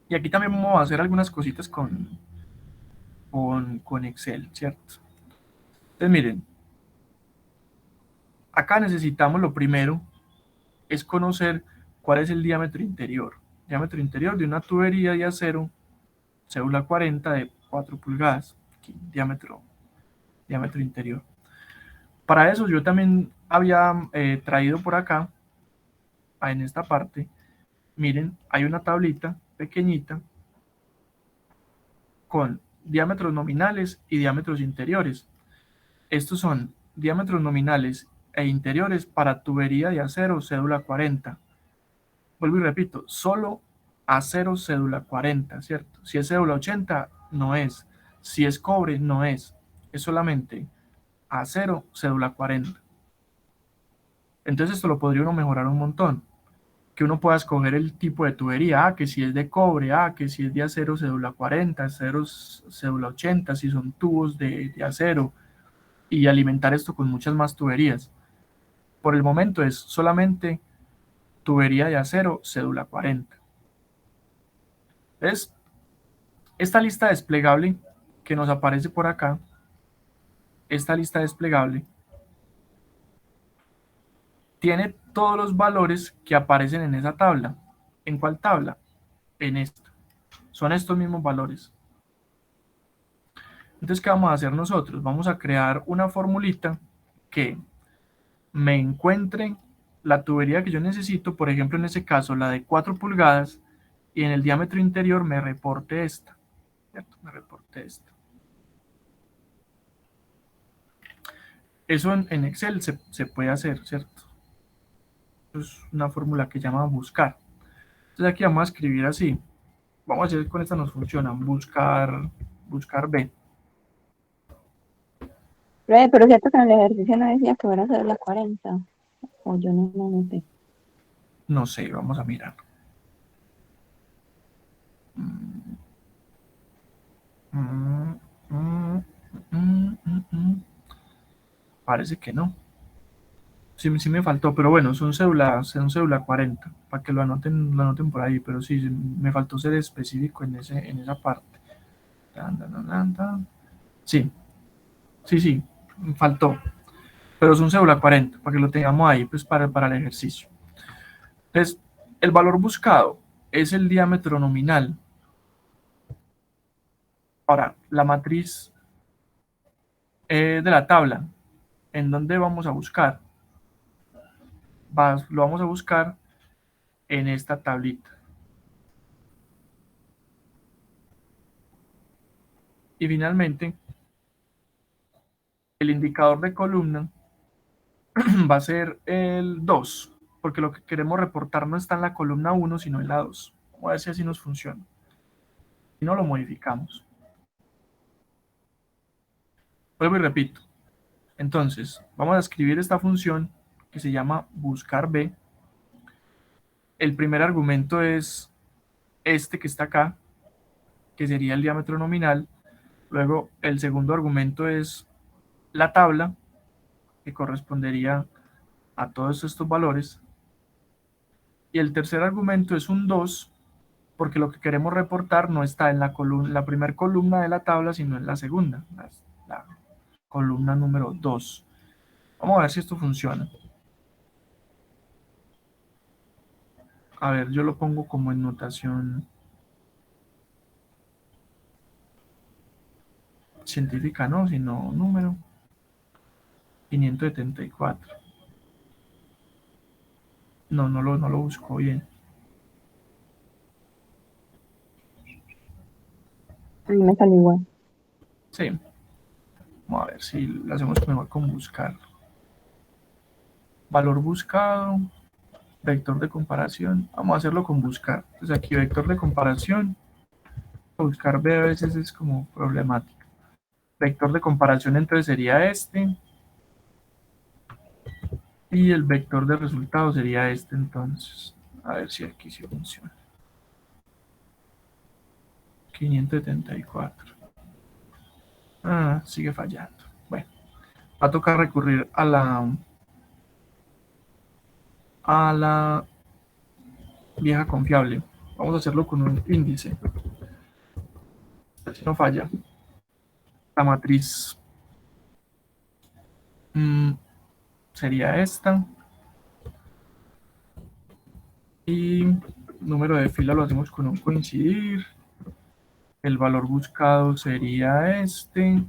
Y aquí también vamos a hacer algunas cositas con Excel, ¿cierto? Entonces miren, acá necesitamos lo primero, es conocer cuál es el diámetro interior. Diámetro interior de una tubería de acero, cédula 40 de 4 pulgadas. Aquí, diámetro interior. Para eso yo también había traído por acá, en esta parte, miren, hay una tablita pequeñita con diámetros nominales y diámetros interiores. Estos son diámetros nominales e interiores para tubería de acero cédula 40. Vuelvo y repito, solo acero cédula 40, ¿cierto? Si es cédula 80, no es. Si es cobre, no es. Es solamente acero cédula 40. Entonces esto lo podría uno mejorar un montón. Que uno pueda escoger el tipo de tubería, que si es de cobre, que si es de acero cédula 40, acero cédula 80, si son tubos de acero, y alimentar esto con muchas más tuberías. Por el momento es solamente tubería de acero cédula 40. Entonces, esta lista desplegable que nos aparece por acá, esta lista desplegable, tiene todos los valores que aparecen en esa tabla. ¿En cuál tabla? En esta. Son estos mismos valores. Entonces, ¿qué vamos a hacer nosotros? Vamos a crear una formulita que me encuentre la tubería que yo necesito, por ejemplo, en ese caso, la de 4 pulgadas, y en el diámetro interior me reporte esta. ¿Cierto? Me reporte esta. Eso en Excel se puede hacer, ¿cierto? Es una fórmula que llama buscar. Entonces aquí vamos a escribir así. Vamos a ver si con esta nos funciona. Buscar B. Pero cierto que en el ejercicio no decía que van a hacer la 40. O yo no noté. No sé, vamos a mirar. Parece que no. Sí me faltó, pero bueno, son cédula 40, para que lo anoten por ahí, pero sí, me faltó ser específico en esa parte. Sí, faltó. Pero son cédula 40, para que lo tengamos ahí, pues para el ejercicio. Entonces, el valor buscado es el diámetro nominal. Ahora, la matriz de la tabla, ¿en dónde vamos a buscar? Lo vamos a buscar en esta tablita. Y finalmente, el indicador de columna va a ser el 2, porque lo que queremos reportar no está en la columna 1, sino en la 2. Vamos a ver si así nos funciona. Si no, lo modificamos. Vuelvo y repito. Entonces, vamos a escribir esta función que se llama buscar B. El primer argumento es este que está acá, que sería el diámetro nominal. Luego, el segundo argumento es la tabla, que correspondería a todos estos valores. Y el tercer argumento es un 2, porque lo que queremos reportar no está en la primera columna de la tabla, sino en la segunda, la columna número 2. Vamos a ver si esto funciona. A ver, yo lo pongo como en notación científica, no, sino número 574. No lo busco bien. A mí me salió igual. Sí. Vamos a ver si lo hacemos mejor con buscar. Valor buscado, vector de comparación. Vamos a hacerlo con buscar. Entonces aquí vector de comparación. Buscar B a veces es como problemático. Vector de comparación entonces sería este. Y el vector de resultado sería este entonces. A ver si aquí sí funciona. 574. Ah, sigue fallando. Bueno, va a tocar recurrir a la vieja confiable. Vamos a hacerlo con un índice. A ver si no falla. La matriz sería esta. Y número de fila lo hacemos con un coincidir. El valor buscado sería este.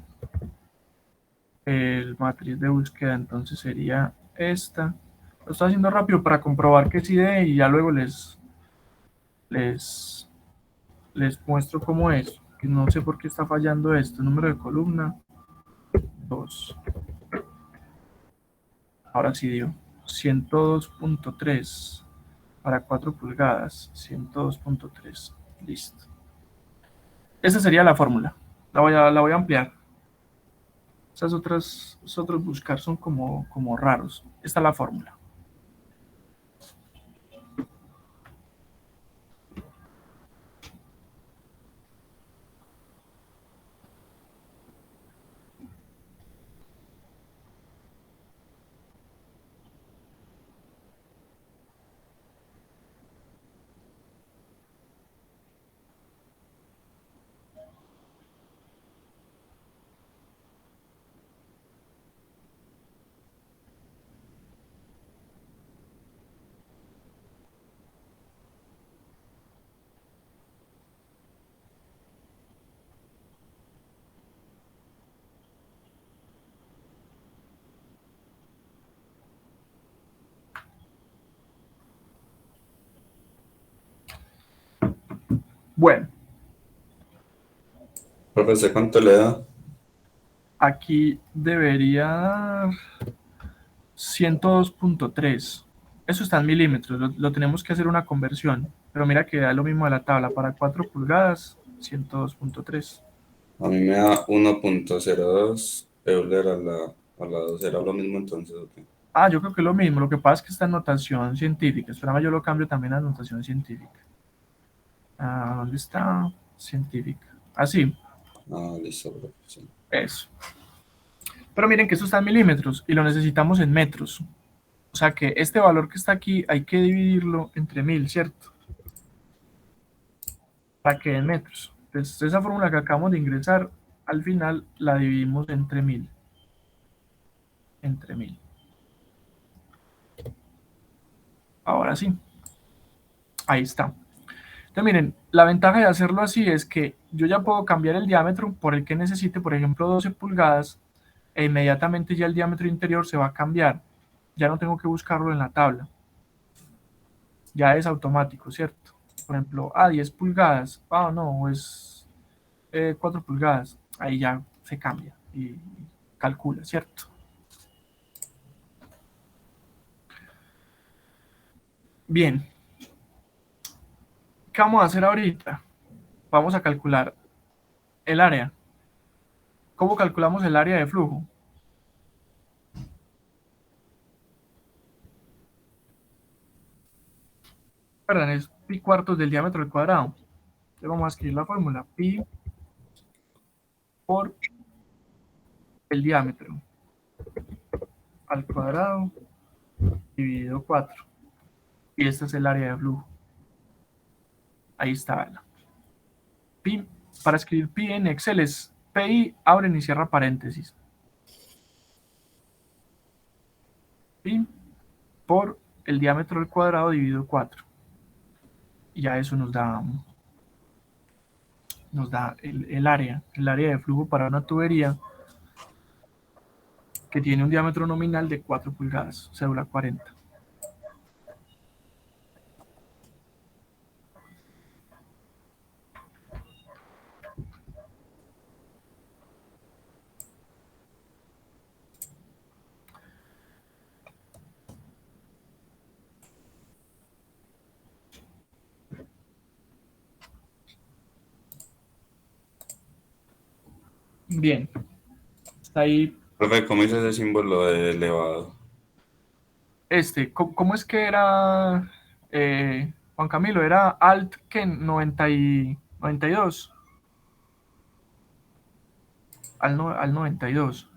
El matriz de búsqueda entonces sería esta. Lo estoy haciendo rápido para comprobar que sí de y ya luego les, les muestro cómo es. Que no sé por qué está fallando esto. Número de columna 2. Ahora sí dio 102.3 para 4 pulgadas. 102.3. Listo. Esa sería la fórmula. La voy a ampliar. Esos otros buscar son como raros. Esta es la fórmula. Bueno, Profesor, ¿cuánto le da? aquí debería dar 102.3. Eso está en milímetros. Lo tenemos que hacer una conversión. Pero mira que da lo mismo a la tabla. Para 4 pulgadas, 102.3. A mí me da 1.02 Euler a la 2. ¿Era lo mismo entonces? ¿O qué? Ah, yo creo que es lo mismo. Lo que pasa es que está en notación científica. Espérame, yo lo cambio también a notación científica. Ah, ¿dónde está? Científica. Así, Ah, listo, profe. Sí. eso. Pero miren que esto está en milímetros y lo necesitamos en metros. O sea que este valor que está aquí hay que dividirlo entre 1000, ¿cierto? Para que en metros. Entonces, esa fórmula que acabamos de ingresar, al final la dividimos entre 1000. Entre 1000. Ahora sí. Ahí está. Entonces, miren, la ventaja de hacerlo así es que yo ya puedo cambiar el diámetro por el que necesite, por ejemplo, 12 pulgadas, e inmediatamente ya el diámetro interior se va a cambiar. Ya no tengo que buscarlo en la tabla. Ya es automático, ¿cierto? Por ejemplo, 10 pulgadas. No, es 4 pulgadas. Ahí ya se cambia y calcula, ¿cierto? Bien. ¿Qué vamos a hacer ahorita? Vamos a calcular el área. ¿Cómo calculamos el área de flujo? Perdón, es pi cuartos del diámetro al cuadrado. Entonces vamos a escribir la fórmula. Pi por el diámetro al cuadrado dividido 4. Y este es el área de flujo. Ahí está. Pi, para escribir pi en Excel es pi, abren y cierra paréntesis. Pi por el diámetro al cuadrado dividido 4. Y ya eso nos da el área de flujo para una tubería que tiene un diámetro nominal de 4 pulgadas, cédula 40. Bien, Está ahí. Profe, ¿cómo hizo ese símbolo de elevado? ¿Cómo es que era, Juan Camilo? ¿Era Alt que 92? Al 92.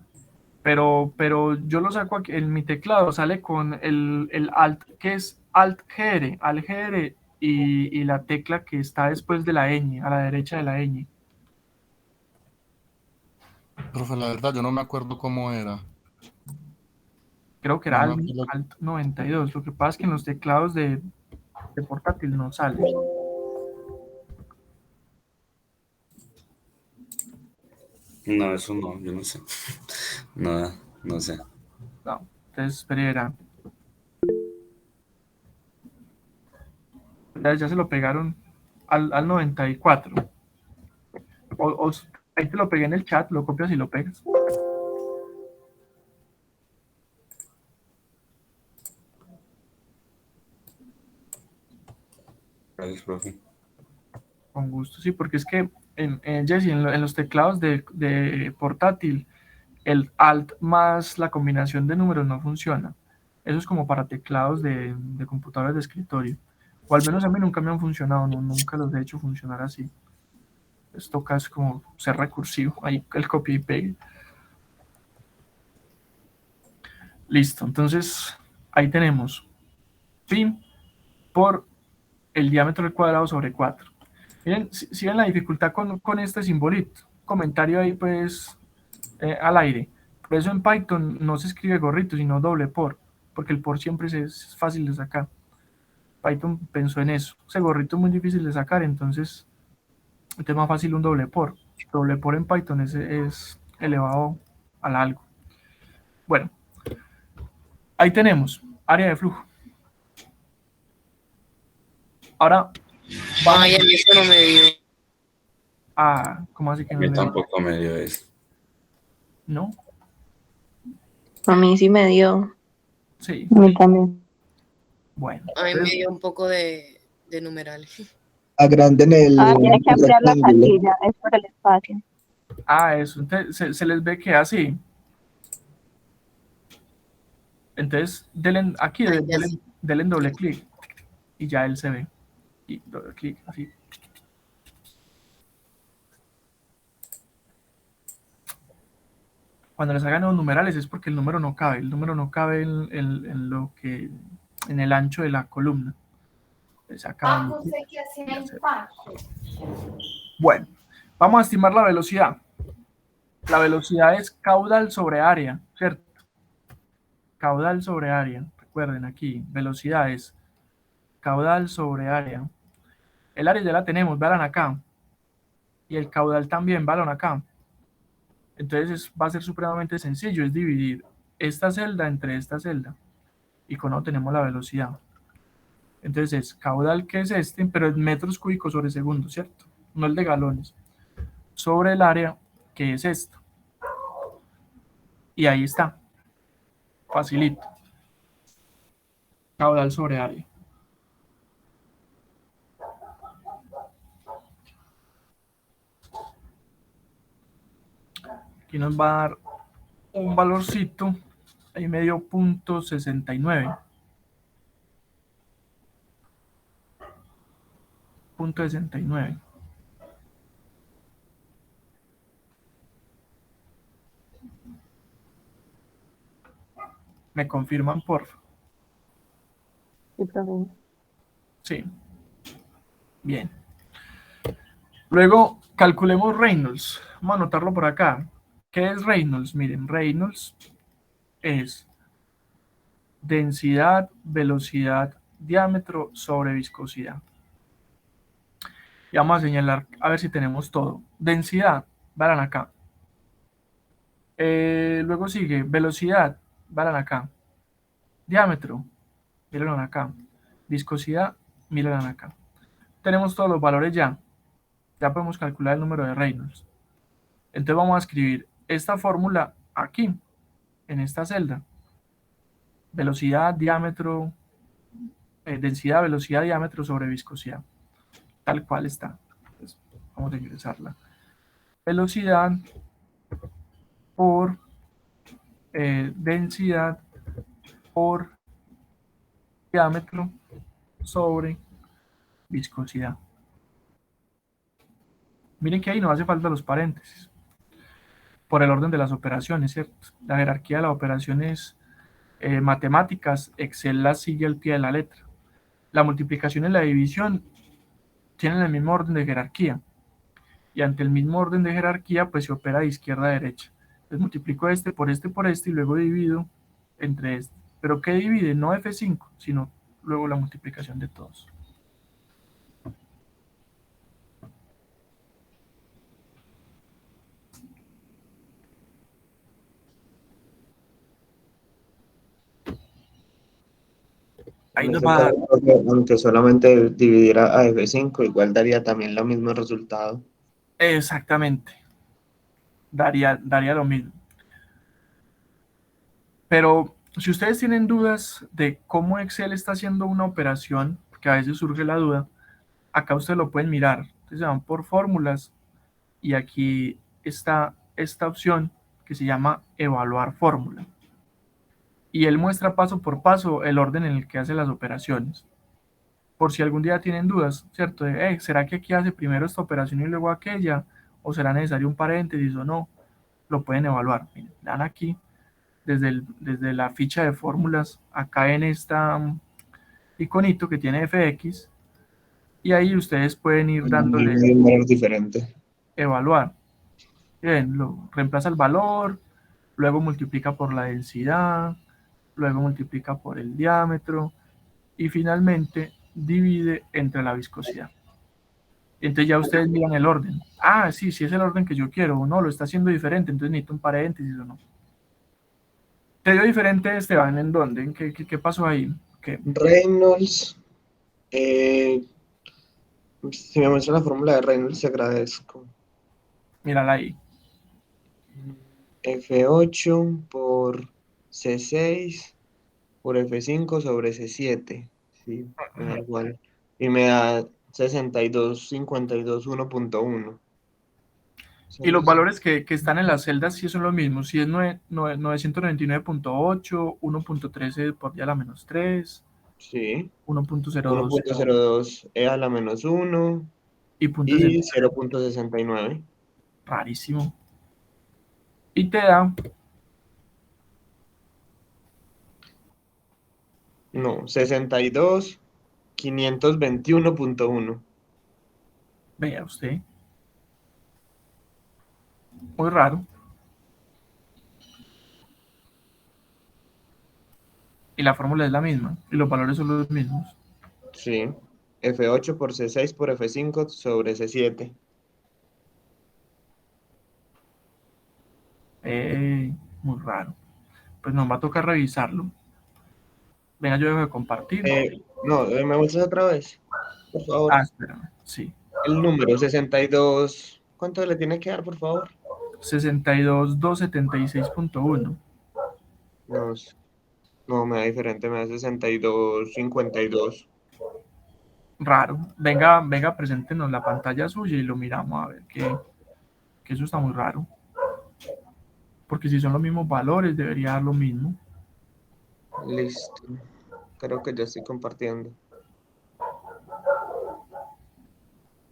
Pero yo lo saco aquí, en mi teclado sale con el Alt, que es Alt GR, Alt GR y la tecla que está después de la ñ, a la derecha de la ñ. Profe, la verdad, yo no me acuerdo cómo era. Creo que era No me Alt, acuerdo. Alt 92. Lo que pasa es que en los teclados de portátil no sale. No, eso no, yo no sé. Nada, no sé. No, entonces espera. Ya se lo pegaron al 94. Ahí te lo pegué en el chat, lo copias y lo pegas. Gracias, profe. Con gusto, sí, porque es que Jessy, en los teclados de portátil, el Alt más la combinación de números no funciona. Eso es como para teclados de computadores de escritorio. O al menos a mí nunca me han funcionado, nunca los he hecho funcionar así. Esto toca es como ser recursivo, ahí el copia y pegue. Listo, entonces ahí tenemos pi por el diámetro del cuadrado sobre 4. Miren, si ven la dificultad con este simbolito. Comentario ahí pues al aire. Por eso en Python no se escribe gorrito, sino doble por, porque el por siempre es fácil de sacar. Python pensó en eso. Ese gorrito es muy difícil de sacar, entonces es más fácil un doble por. Doble por en Python es elevado al algo. Bueno, ahí tenemos área de flujo. Ahora vamos. Ay, a mí eso no me dio. ¿Cómo así que A no mí le dio? tampoco me dio eso. ¿No? A mí sí me dio. Sí. A mí también. Bueno. A mí me dio un poco de numerales. Agranden el Tiene que ampliar la rectángulo. casilla, es por el espacio. Eso. Entonces se les ve que así. Entonces, denle aquí, denle doble clic y ya él se ve. Y doble clic, así. Cuando les hagan los numerales es porque el número no cabe. El número no cabe en el ancho de la columna. Se acaba. Bueno, vamos a estimar la velocidad. La velocidad es caudal sobre área, ¿cierto? Caudal sobre área. Recuerden aquí, velocidad es caudal sobre área. El área ya la tenemos, vean acá. Y el caudal también, vean acá. Entonces va a ser supremamente sencillo, es dividir esta celda entre esta celda. Y con eso tenemos la velocidad. Entonces es caudal, que es este, pero es metros cúbicos sobre segundo, ¿cierto? No el de galones. Sobre el área, que es esto. Y ahí está. Facilito. Caudal sobre área. Aquí nos va a dar un valorcito, ahí medio punto 69. Punto 69. ¿Me confirman, por favor? Sí, profe. Sí. Bien. Luego calculemos Reynolds. Vamos a anotarlo por acá. ¿Qué es Reynolds? Miren, Reynolds es densidad, velocidad, diámetro sobre viscosidad. Y vamos a señalar a ver si tenemos todo. Densidad, verán acá. Luego sigue velocidad, verán acá. Diámetro, miren acá. Viscosidad, miren acá. Tenemos todos los valores ya. Ya podemos calcular el número de Reynolds. Entonces vamos a escribir esta fórmula aquí, en esta celda. Velocidad, diámetro, densidad, velocidad, diámetro sobre viscosidad. Tal cual está. Entonces, vamos a ingresarla. Velocidad por densidad por diámetro sobre viscosidad. Miren que ahí no hace falta los paréntesis por el orden de las operaciones, ¿cierto? La jerarquía de las operaciones matemáticas, Excel las sigue al pie de la letra. La multiplicación y la división tienen el mismo orden de jerarquía, y ante el mismo orden de jerarquía pues se opera de izquierda a derecha. Entonces multiplico este por este y luego divido entre este. ¿Pero qué divide? No F5, sino luego la multiplicación de todos. Ahí nos va a dar. Aunque solamente dividiera a F5, igual daría también el mismo resultado. Exactamente. Daría lo mismo. Pero si ustedes tienen dudas de cómo Excel está haciendo una operación, porque a veces surge la duda, acá ustedes lo pueden mirar. Entonces se van por fórmulas y aquí está esta opción que se llama evaluar fórmula. Y él muestra paso por paso el orden en el que hace las operaciones. Por si algún día tienen dudas, ¿cierto? ¿Será que aquí hace primero esta operación y luego aquella? ¿O será necesario un paréntesis o no? Lo pueden evaluar. Miren, dan aquí desde la ficha de fórmulas, acá en esta iconito que tiene FX, y ahí ustedes pueden ir dándole De manera diferente. evaluar. Bien, reemplaza el valor, luego multiplica por la densidad, luego multiplica por el diámetro y finalmente divide entre la viscosidad. Entonces ya ustedes miran el orden. Ah, sí, sí es el orden que yo quiero, o no, lo está haciendo diferente, entonces necesito un paréntesis o no. ¿Te dio diferente, Esteban? ¿En dónde? ¿En qué pasó ahí? ¿Qué? Reynolds. Si me muestra la fórmula de Reynolds, te agradezco. Mírala ahí. F8 por C6 por F5 sobre C7. Sí, me da igual. Y me da 6252.1.1. Y los valores que están en las celdas sí son los mismos. Si es 999.8, 1.13 por día a la menos 3, Sí. 1.02 1.02 E a la menos 1 y y 0.69. rarísimo. Y te da No, 62.521.1. vea usted, muy raro. Y la fórmula es la misma. Y los valores son los mismos. Sí. F8 por C6 por F5 sobre C7. Muy raro. Pues nos va a tocar revisarlo. Venga, yo dejo de compartir. No, ¿me muestras otra vez? Por favor. Ah, espérame. Sí. El número 62. ¿Cuánto le tiene que dar, por favor? 62.276.1. No, no, me da diferente, me da 62.52. Raro. Venga, preséntenos la pantalla suya y lo miramos a ver que eso está muy raro. Porque si son los mismos valores, debería dar lo mismo. Listo. Creo que ya estoy compartiendo.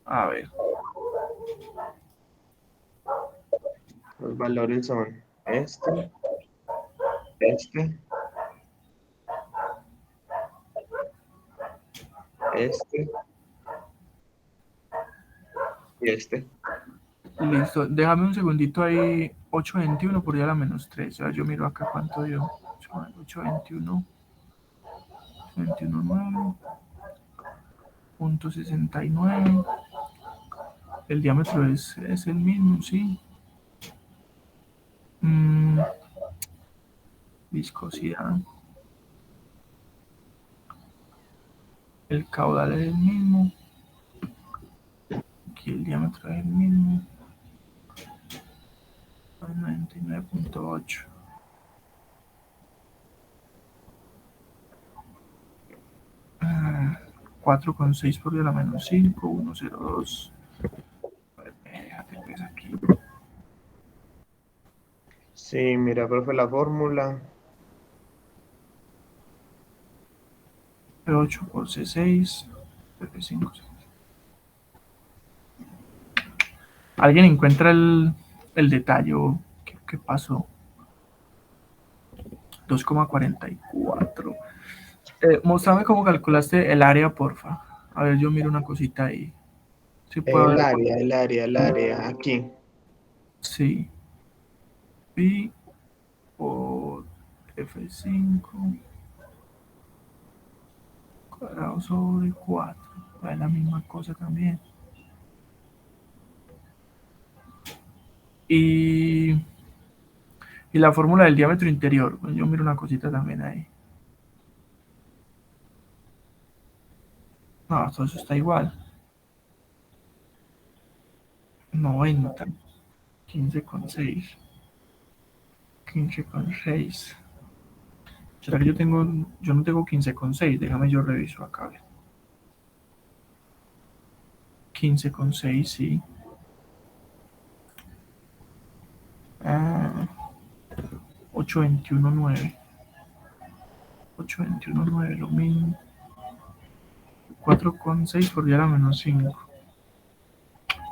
A ver. Los valores son este, este, y este. Listo. Déjame un segundito ahí. 8.21 por día a la menos 3. Ya yo miro acá cuánto dio. 8.21. 21.9.69. El diámetro es el mismo, sí. Viscosidad. El caudal es el mismo. Aquí el diámetro es el mismo. 99.8. Ah, 4,6 por día a la menos 5. 1.02. Déjate pues aquí. Sí, mira, profe, la fórmula. P8 por C6, F5. ¿Alguien encuentra el detalle? ¿Qué pasó? 2,44. Mostrame cómo calculaste el área, porfa. A ver, yo miro una cosita ahí. Si puedo ver. El área, aquí. Sí. Pi por F5 cuadrado sobre 4. Es la misma cosa también. Y la fórmula del diámetro interior. Bueno, yo miro una cosita también ahí. No, todo eso está igual. 90. 15,6. 15,6. ¿Será que yo no tengo 15,6? Déjame yo reviso acá. 15,6, sí. Ah, 8,21,9. 8,21,9, lo mismo. 4,6 por 10 a la menos 5.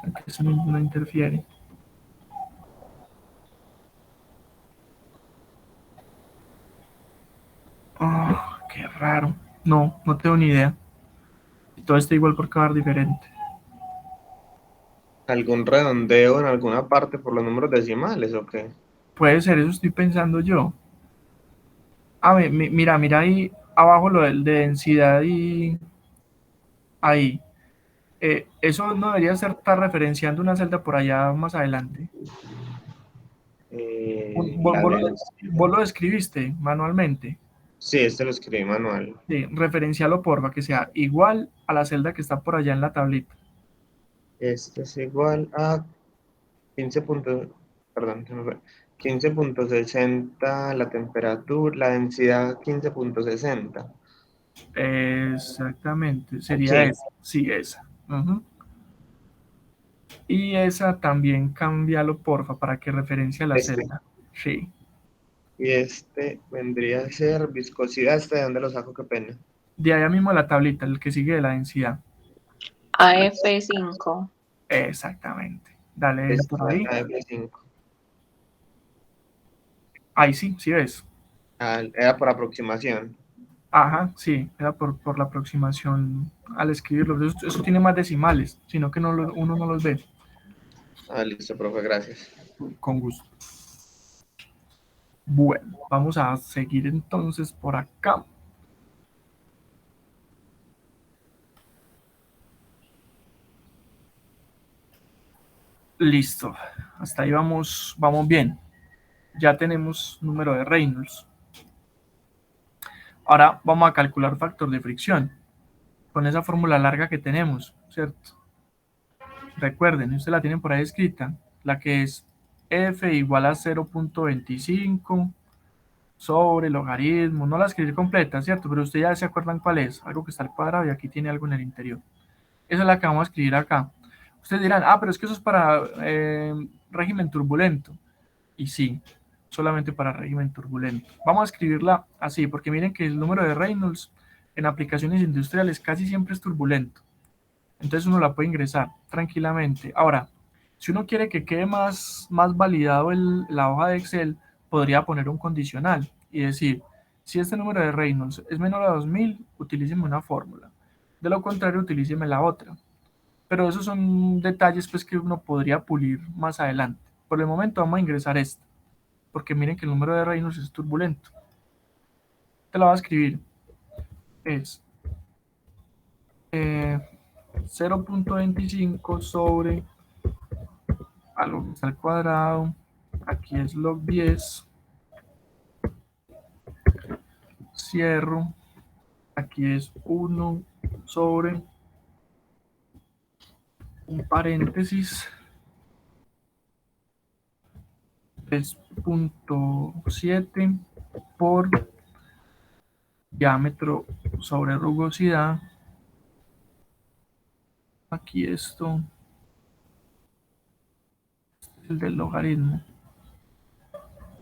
Aquí eso no interfiere. Oh, qué raro. No tengo ni idea. Todo está igual por cada diferente. ¿Algún redondeo en alguna parte por los números decimales o qué? Puede ser, eso estoy pensando yo. A ver, mira ahí abajo lo de densidad y ahí. Eso no debería estar referenciando una celda por allá más adelante. La Vos lo describiste manualmente. Sí, este lo escribí manual. Sí, referencialo porfa, que sea igual a la celda que está por allá en la tablita. Este es igual a 15 puntos, perdón, 15,60 la temperatura, la densidad 15,60. Exactamente, sería Sí, esa. Sí, esa. Ujú. Y esa también cámbialo porfa para que referencie a la este. celda. Sí. Y este vendría a ser viscosidad. ¿De dónde lo saco? Qué pena. De allá mismo la tablita, el que sigue de la densidad. AF5. Exactamente. Dale Este por ahí. AF5. Ahí sí, sí ves. Era por aproximación. Ajá, sí, era por la aproximación al escribirlo. Eso tiene más decimales, sino que uno no los ve. Listo, profe, gracias. Con gusto. Bueno, vamos a seguir entonces por acá. Listo. Hasta ahí vamos bien. Ya tenemos número de Reynolds. Ahora vamos a calcular factor de fricción con esa fórmula larga que tenemos, ¿cierto? Recuerden, ustedes la tienen por ahí escrita, la que es F igual a 0,25 sobre logaritmo. No la escribí completa, ¿cierto? Pero ustedes ya se acuerdan cuál es. Algo que está al cuadrado y aquí tiene algo en el interior. Esa es la que vamos a escribir acá. Ustedes dirán, pero es que eso es para régimen turbulento. Y sí, solamente para régimen turbulento. Vamos a escribirla así, porque miren que el número de Reynolds en aplicaciones industriales casi siempre es turbulento. Entonces uno la puede ingresar tranquilamente. Ahora, si uno quiere que quede más validado la hoja de Excel, podría poner un condicional y decir, si este número de Reynolds es menor a 2000, utilíceme una fórmula. De lo contrario, utilíceme la otra. Pero esos son detalles pues, que uno podría pulir más adelante. Por el momento vamos a ingresar esta, porque miren que el número de Reynolds es turbulento. Te la voy a escribir. Es 0,25 sobre algo que está al cuadrado. Aquí es log 10. Cierro. Aquí es 1 sobre un paréntesis. 3,7 por diámetro sobre rugosidad. Aquí esto es el del logaritmo.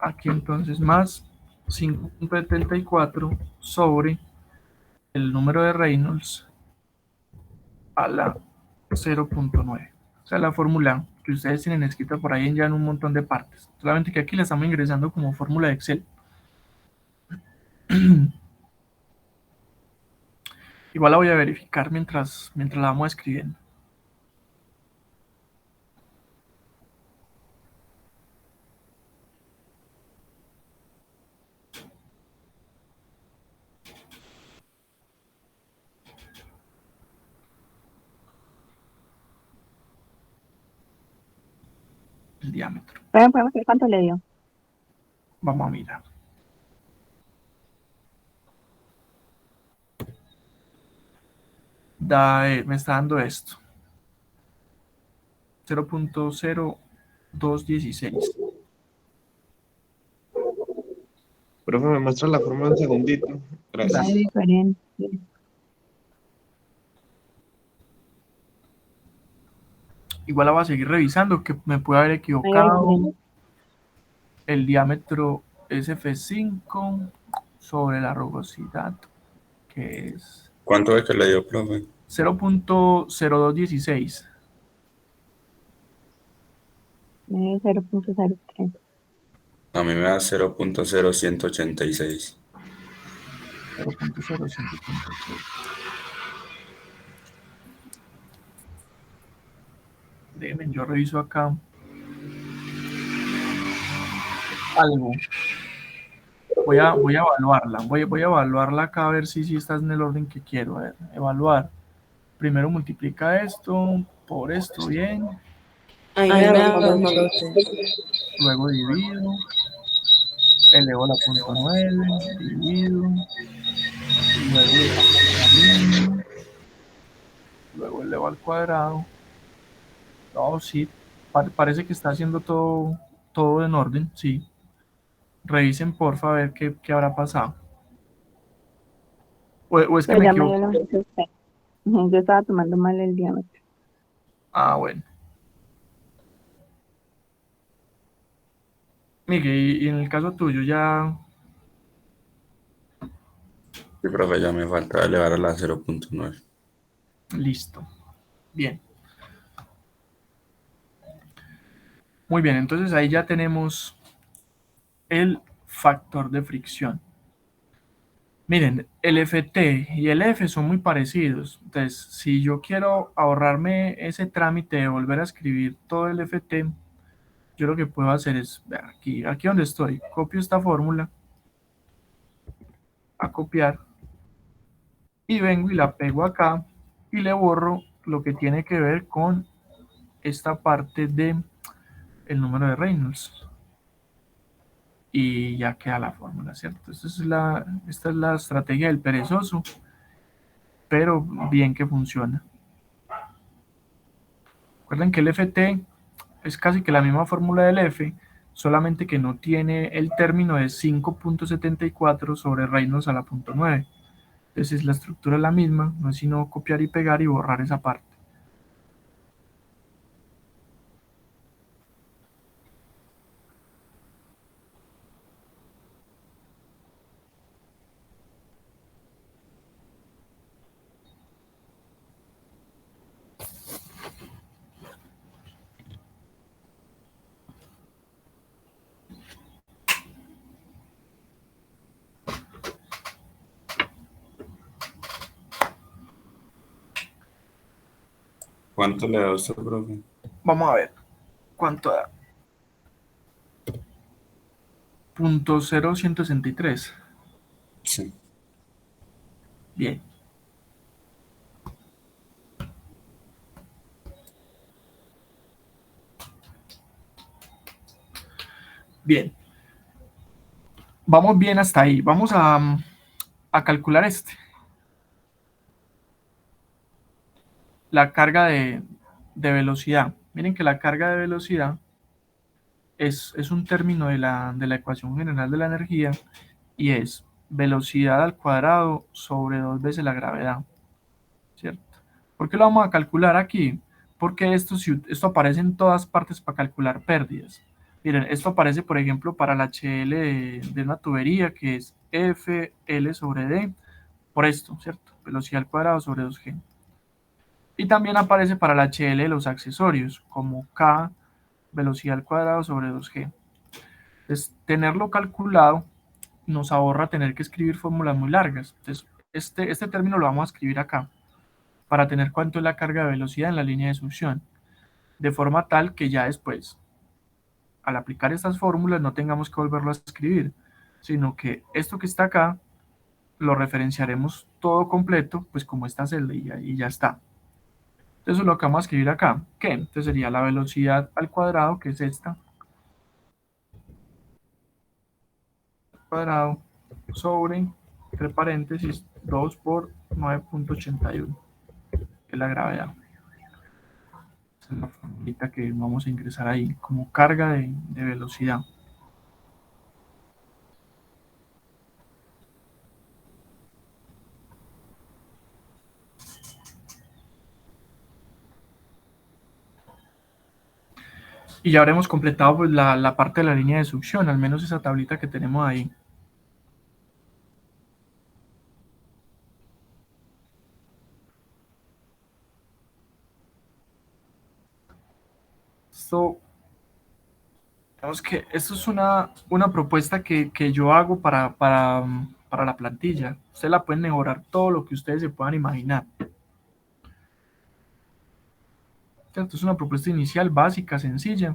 aquí entonces más 5.74 sobre el número de Reynolds a la 0.9. O sea, la fórmula que ustedes tienen escrita por ahí ya en un montón de partes. Solamente que aquí la estamos ingresando como fórmula de Excel. Igual la voy a verificar mientras la vamos escribiendo. El diámetro. ¿Podemos ver cuánto le dio? Vamos a mirar. Me está dando esto. 0.0216. Profe, me muestra la fórmula un segundito. No Gracias. hay diferencia. Igual la voy a seguir revisando, que me puede haber No hay equivocado. diferencia. El diámetro es F5 sobre la rugosidad, que es ¿Cuánto es que le dio, profe? 0.0216. 0.03. A mí me da 0.0186. 0.0186. Déjenme, yo reviso acá algo. Voy a evaluarla. Voy a evaluarla acá a ver si está en el orden que quiero. A ver, evaluar. Primero multiplica esto por esto, bien. Ahí me da los malotes. Luego divido. Elevo la punto 9. Divido. Luego elevo al cuadrado. No, sí. Parece que está haciendo todo en orden, sí. Revisen porfa a ver qué habrá pasado. O es que Pero me ya me equivoco. dio lo que usted. Yo estaba tomando mal el diámetro. Ah, bueno. Miguel, y en el caso tuyo ya. Sí, profe, ya me falta elevar a la 0.9. Listo. Bien. Muy bien, entonces ahí ya tenemos el factor de fricción. Miren, el FT y el F son muy parecidos. Entonces, si yo quiero ahorrarme ese trámite de volver a escribir todo el FT, yo lo que puedo hacer es, vean, aquí donde estoy, copio esta fórmula, a copiar, y vengo y la pego acá, y le borro lo que tiene que ver con esta parte de el número de Reynolds. Y ya queda la fórmula, ¿cierto? Esta es la estrategia del perezoso, pero bien que funciona. Recuerden que el FT es casi que la misma fórmula del F, solamente que no tiene el término de 5.74 sobre Reynolds a la punto 9. Entonces la estructura es la misma, no es sino copiar y pegar y borrar esa parte. ¿Cuánto le da usted, profe? Vamos a ver cuánto da. 0.0163. Sí. Bien. Bien. Vamos bien hasta ahí. Vamos a calcular la carga de velocidad. Miren que la carga de velocidad es un término de la ecuación general de la energía y es velocidad al cuadrado sobre 2 veces la gravedad, ¿cierto? ¿Por qué lo vamos a calcular aquí? Porque esto aparece en todas partes para calcular pérdidas. Miren, esto aparece, por ejemplo, para la HL de una tubería, que es FL sobre D, por esto, ¿cierto? Velocidad al cuadrado sobre 2G. Y también aparece para la HL de los accesorios, como K, velocidad al cuadrado sobre 2G. Entonces, tenerlo calculado nos ahorra tener que escribir fórmulas muy largas. Entonces, este término lo vamos a escribir acá, para tener cuánto es la carga de velocidad en la línea de succión, de forma tal que ya después, al aplicar estas fórmulas, no tengamos que volverlo a escribir, sino que esto que está acá lo referenciaremos todo completo, pues como esta celda, y ya está. Entonces lo que vamos a escribir acá, ¿qué? Entonces sería la velocidad al cuadrado, que es esta, cuadrado sobre, entre paréntesis, 2 por 9.81, que es la gravedad. Esa es la formulita que vamos a ingresar ahí, como carga de velocidad. Y ya habremos completado pues, la parte de la línea de succión, al menos esa tablita que tenemos ahí. Digamos que esto es una propuesta que yo hago para la plantilla. Ustedes la pueden mejorar todo lo que ustedes se puedan imaginar. Esto es una propuesta inicial, básica, sencilla.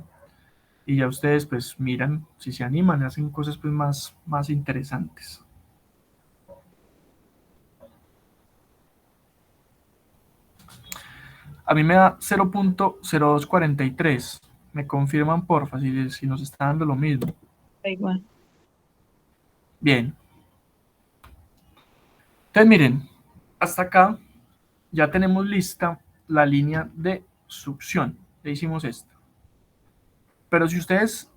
Y ya ustedes pues miran si se animan, hacen cosas pues más interesantes. A mí me da 0.0243. Me confirman porfa si nos está dando lo mismo. Da igual. Bien. Entonces miren, hasta acá ya tenemos lista la línea de succión. Ya hicimos esto. Pero si ustedes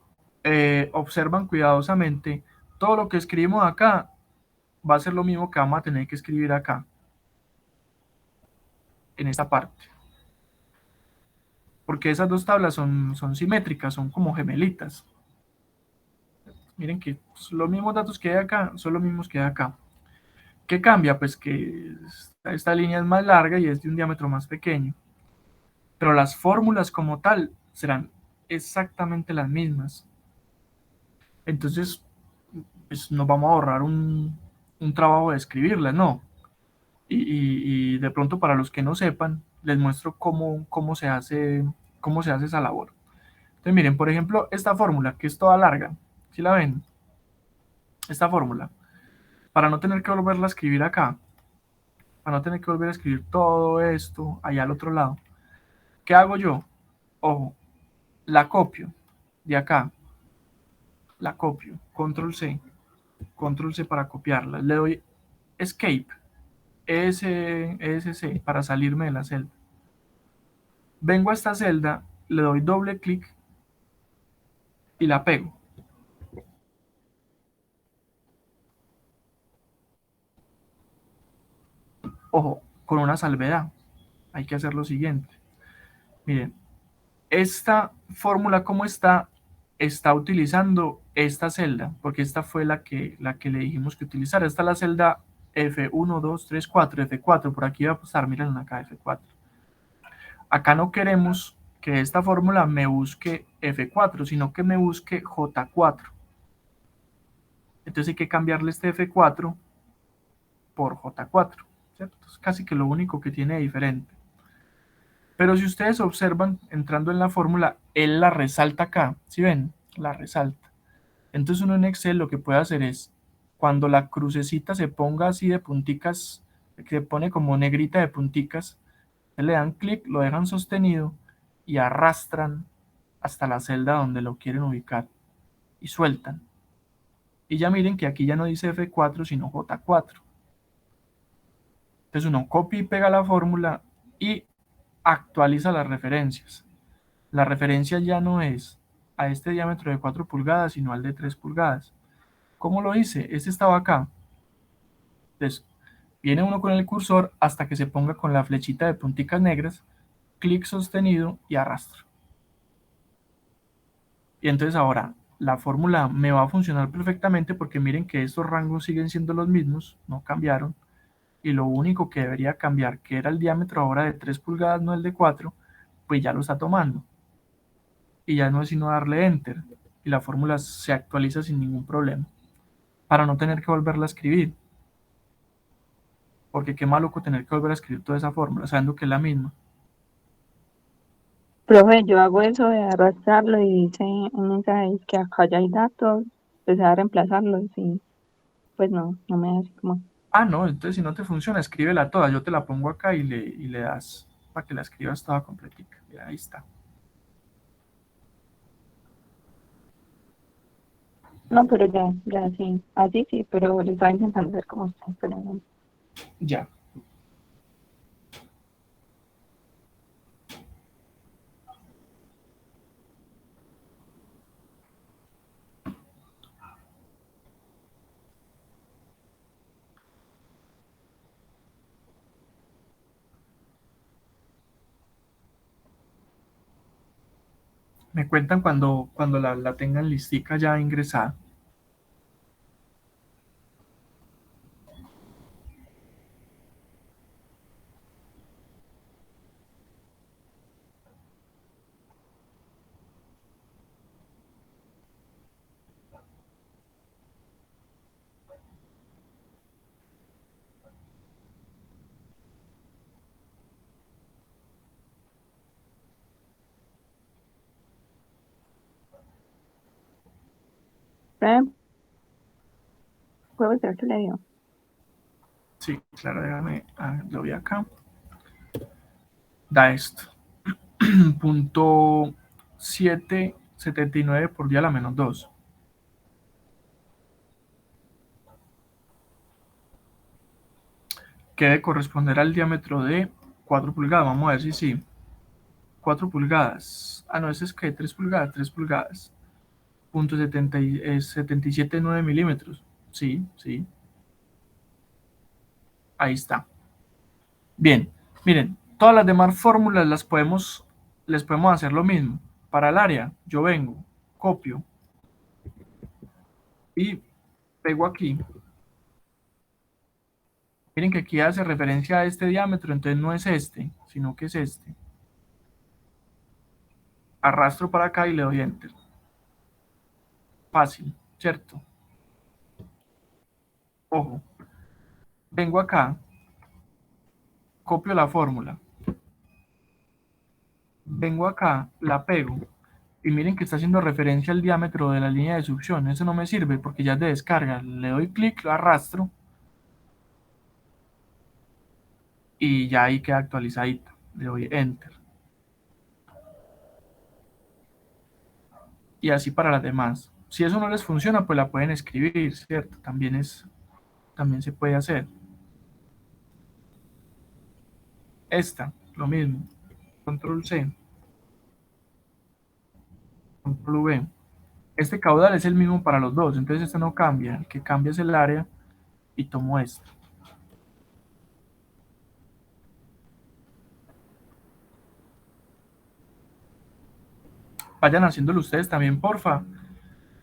observan cuidadosamente, todo lo que escribimos acá va a ser lo mismo que vamos a tener que escribir acá, en esta parte. Porque esas dos tablas son simétricas, son como gemelitas. Miren que los mismos datos que hay acá son los mismos que hay acá. ¿Qué cambia? Pues que esta línea es más larga y es de un diámetro más pequeño. Pero las fórmulas como tal serán exactamente las mismas. Entonces, pues nos vamos a ahorrar un trabajo de escribirlas, ¿no? Y de pronto para los que no sepan, les muestro cómo se hace esa labor. Entonces miren, por ejemplo, esta fórmula que es toda larga, ¿sí la ven? Esta fórmula, para no tener que volverla a escribir acá, para no tener que volver a escribir todo esto allá al otro lado, ¿qué hago yo? Ojo, la copio de acá, la copio, control C para copiarla, le doy escape, ESC para salirme de la celda. Vengo a esta celda, le doy doble clic y la pego. Ojo, con una salvedad. Hay que hacer lo siguiente. Miren, esta fórmula como está utilizando esta celda, porque esta fue la que le dijimos que utilizara. Esta es la celda F1, 2, 3, 4, F4. Por aquí va a pasar, miren acá, F4. Acá no queremos que esta fórmula me busque F4, sino que me busque J4. Entonces hay que cambiarle este F4 por J4, ¿cierto? Es casi que lo único que tiene de diferente. Pero si ustedes observan, entrando en la fórmula, él la resalta acá, ¿sí ven? La resalta. Entonces uno en Excel lo que puede hacer es, cuando la crucecita se ponga así de punticas, que se pone como negrita de punticas, le dan clic, lo dejan sostenido y arrastran hasta la celda donde lo quieren ubicar y sueltan. Y ya miren que aquí ya no dice F4 sino J4. Entonces uno copia y pega la fórmula y actualiza las referencias. La referencia ya no es a este diámetro de 4 pulgadas, sino al de 3 pulgadas. ¿Cómo lo hice? Este estaba acá. Entonces, viene uno con el cursor hasta que se ponga con la flechita de punticas negras, clic sostenido y arrastra. Y entonces ahora la fórmula me va a funcionar perfectamente porque miren que estos rangos siguen siendo los mismos, no cambiaron. Y lo único que debería cambiar, que era el diámetro ahora de 3 pulgadas, no el de 4, pues ya lo está tomando. Y ya no es sino darle enter. Y la fórmula se actualiza sin ningún problema. Para no tener que volverla a escribir. Porque qué maluco tener que volver a escribir toda esa fórmula, sabiendo que es la misma. Profe, yo hago eso de arrastrarlo y dice un mensaje que acá ya hay datos, pues a reemplazarlo, y pues no me hace como. Ah, no, entonces si no te funciona, escríbela toda. Yo te la pongo acá y le das para que la escribas toda completica. Y ahí está. No, pero ya sí, así sí, pero lo estaba intentando hacer como usted, pero no. Ya. Me cuentan cuando la tengan listica ya ingresada. ¿Puedo esperar que le digo? Sí, claro, déjame, lo voy acá. Da esto. Punto 779 por día a la menos 2. Que debe corresponder al diámetro de 4 pulgadas. Vamos a ver si sí. 4 pulgadas. Ah, no, ese es que 3 pulgadas, 3 pulgadas. Punto 77,9 milímetros. Sí, sí. Ahí está. Bien, miren, todas las demás fórmulas les podemos hacer lo mismo. Para el área, yo vengo, copio y pego aquí. Miren que aquí hace referencia a este diámetro, entonces no es este, sino que es este. Arrastro para acá y le doy enter. Fácil, ¿cierto? Ojo, vengo acá, copio la fórmula, vengo acá, la pego, y miren que está haciendo referencia al diámetro de la línea de succión. Eso no me sirve porque ya es de descarga. Le doy clic, lo arrastro, y ya ahí queda actualizadito. Le doy enter. Y así para las demás. Si eso no les funciona, pues la pueden escribir, ¿cierto? También se puede hacer. Esta, lo mismo. Control C. Control V. Este caudal es el mismo para los dos, entonces este no cambia. El que cambia es el área y tomo esto. Vayan haciéndolo ustedes también, porfa.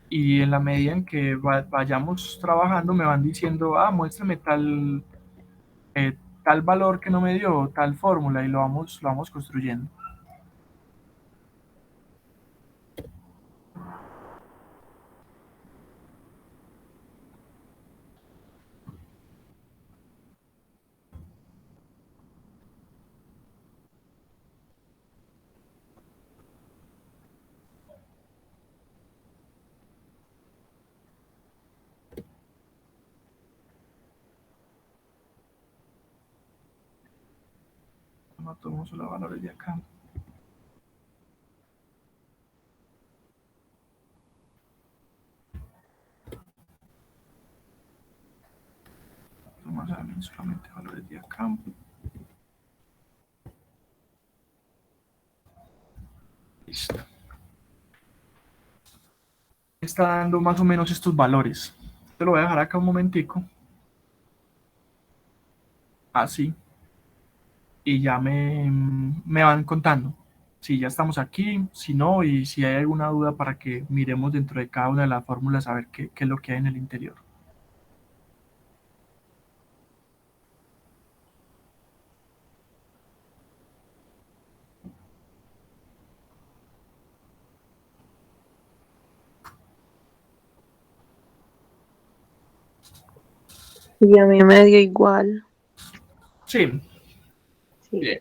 Y en la medida en que vayamos trabajando, me van diciendo, muéstrame tal valor que no me dio, tal fórmula, y lo vamos construyendo. No tomo solo valores de acá. Vamos a ver solamente valores de acá. Listo. Está dando más o menos estos valores. Te lo voy a dejar acá un momentico. Así. Y ya me van contando. si ya estamos aquí, si no, y si hay alguna duda para que miremos dentro de cada una de las fórmulas a ver qué es lo que hay en el interior. Y a mí me dio igual. Sí, Sí. bien.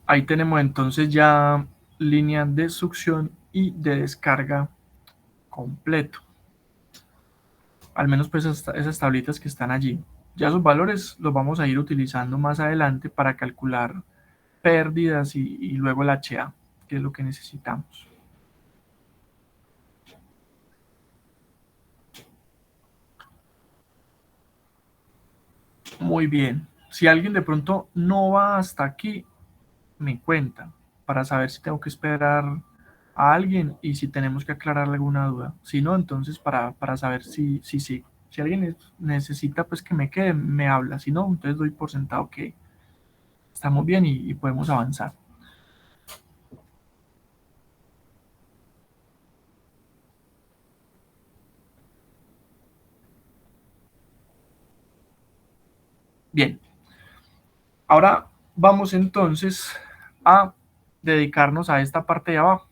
Ahí tenemos entonces ya línea de succión y de descarga completo. Al menos pues esas tablitas que están allí. Ya esos valores los vamos a ir utilizando más adelante para calcular pérdidas y luego el HA, que es lo que necesitamos. Muy bien. Si alguien de pronto no va hasta aquí, me cuenta para saber si tengo que esperar a alguien y si tenemos que aclararle alguna duda. Si no, entonces para saber si sigo. Si alguien necesita pues que me quede, me habla. Si no, entonces doy por sentado que estamos bien y podemos avanzar. Bien. Ahora vamos entonces a dedicarnos a esta parte de abajo.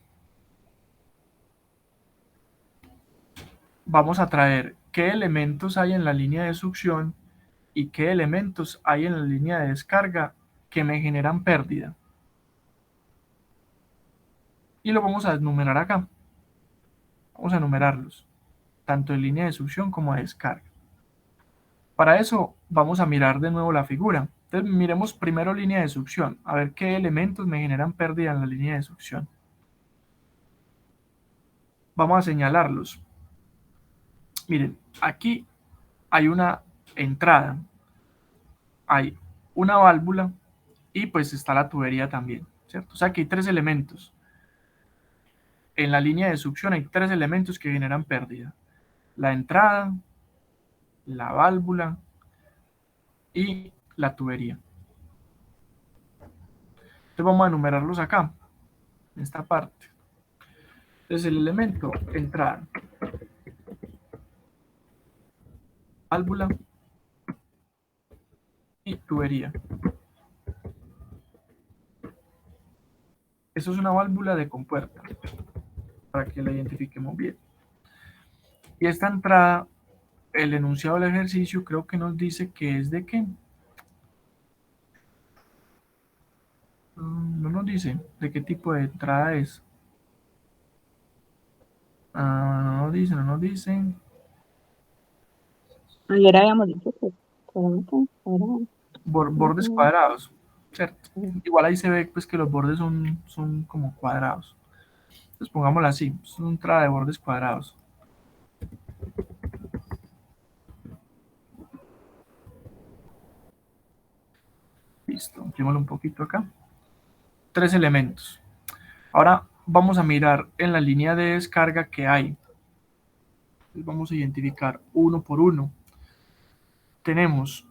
Vamos a traer qué elementos hay en la línea de succión y qué elementos hay en la línea de descarga que me generan pérdida. Y lo vamos a enumerar acá. Vamos a enumerarlos, tanto en línea de succión como de descarga. Para eso vamos a mirar de nuevo la figura. Entonces miremos primero línea de succión, a ver qué elementos me generan pérdida en la línea de succión. Vamos a señalarlos. Miren, aquí hay una entrada, hay una válvula y pues está la tubería también, ¿cierto? O sea que hay tres elementos. En la línea de succión hay tres elementos que generan pérdida. La entrada, la válvula y la tubería. Entonces vamos a enumerarlos acá, en esta parte. Entonces el elemento entrada, válvula y tubería. Eso es una válvula de compuerta, para que la identifiquemos bien. Y esta entrada, el enunciado del ejercicio creo que nos dice que es de qué. No nos dice de qué tipo de entrada es. No nos dice. Ayer habíamos dicho que era Bordes cuadrados, ¿cierto? Igual ahí se ve pues que los bordes son como cuadrados. Entonces pongámoslo así, es una entrada de bordes cuadrados. Listo, ampliémoslo un poquito acá. Tres elementos. Ahora vamos a mirar en la línea de descarga que hay. Entonces vamos a identificar uno por uno. Tenemos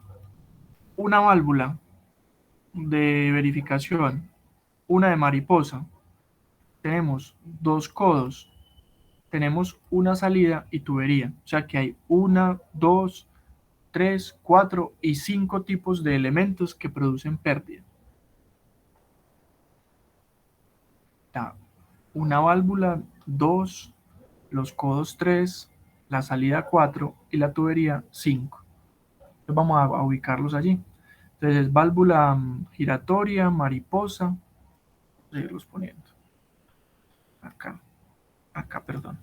una válvula de verificación, una de mariposa, tenemos dos codos, tenemos una salida y tubería. O sea que hay 1, 2, 3, 4 y 5 tipos de elementos que producen pérdida. Una válvula, 2, los codos 3, la salida 4 y la tubería 5. Entonces vamos a ubicarlos allí. Entonces es válvula giratoria, mariposa, seguirlos poniendo. Acá, perdón.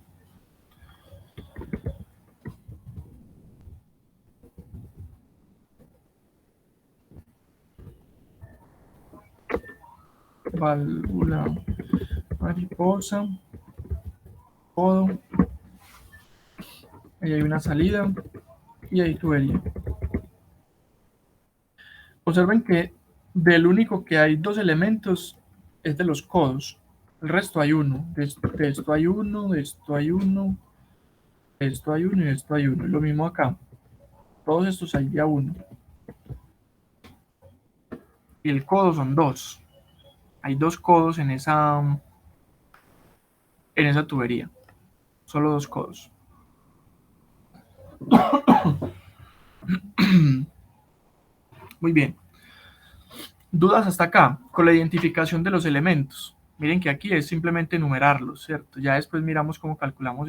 Válvula mariposa, codo, ahí hay una salida y ahí tubería. Observen que del único que hay dos elementos es de los codos, el resto hay uno, de esto hay uno, de esto hay uno, Esto hay 1 y esto hay 1. Lo mismo acá. Todos estos hay de a 1. Y el codo son 2. Hay 2 codos en esa tubería. Solo 2 codos. Muy bien. Dudas hasta acá con la identificación de los elementos. Miren que aquí es simplemente enumerarlos, ¿cierto? Ya después miramos cómo calculamos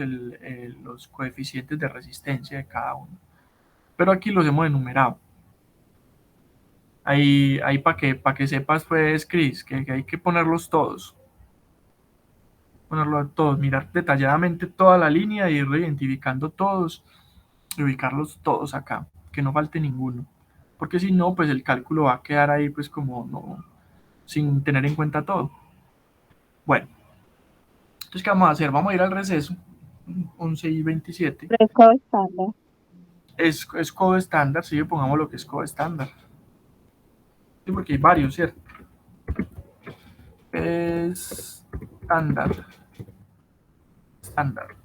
los coeficientes de resistencia de cada uno. Pero aquí los hemos enumerado. Ahí para que sepas, pues, Cris, que hay que ponerlos todos. Ponerlos todos, mirar detalladamente toda la línea, e ir identificando todos y ubicarlos todos acá, que no falte ninguno. Porque si no, pues el cálculo va a quedar ahí, pues, como no, sin tener en cuenta todo. Bueno, entonces, ¿qué vamos a hacer? Vamos a ir al receso, 11:27. Fresco estándar. Es codo estándar, sí, pongamos lo que es codo estándar. Sí, porque hay varios, ¿cierto? Estándar. Estándar.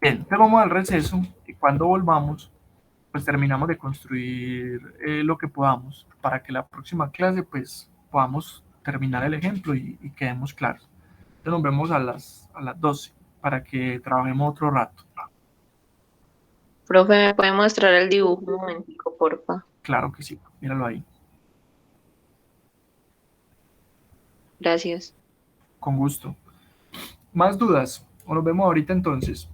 Bien, entonces vamos al receso y cuando volvamos, pues terminamos de construir lo que podamos para que la próxima clase, pues, podamos terminar el ejemplo y quedemos claros. Entonces nos vemos a las 12 para que trabajemos otro rato. Profe, ¿me puede mostrar el dibujo un momentico, porfa? Claro que sí, míralo ahí. Gracias. Con gusto. ¿Más dudas? ¿O nos vemos ahorita entonces?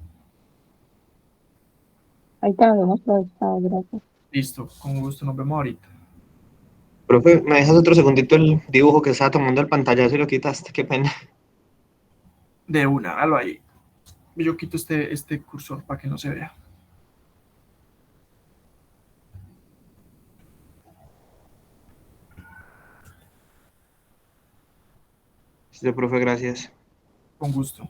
Ahí te lo hemos proyectado, gracias. Listo, con gusto, nos vemos ahorita. Profe, ¿me dejas otro segundito el dibujo que estaba tomando el pantallazo y lo quitaste? Qué pena. De una, hágalo ahí. Yo quito este cursor para que no se vea. Sí, profe, gracias. Con gusto.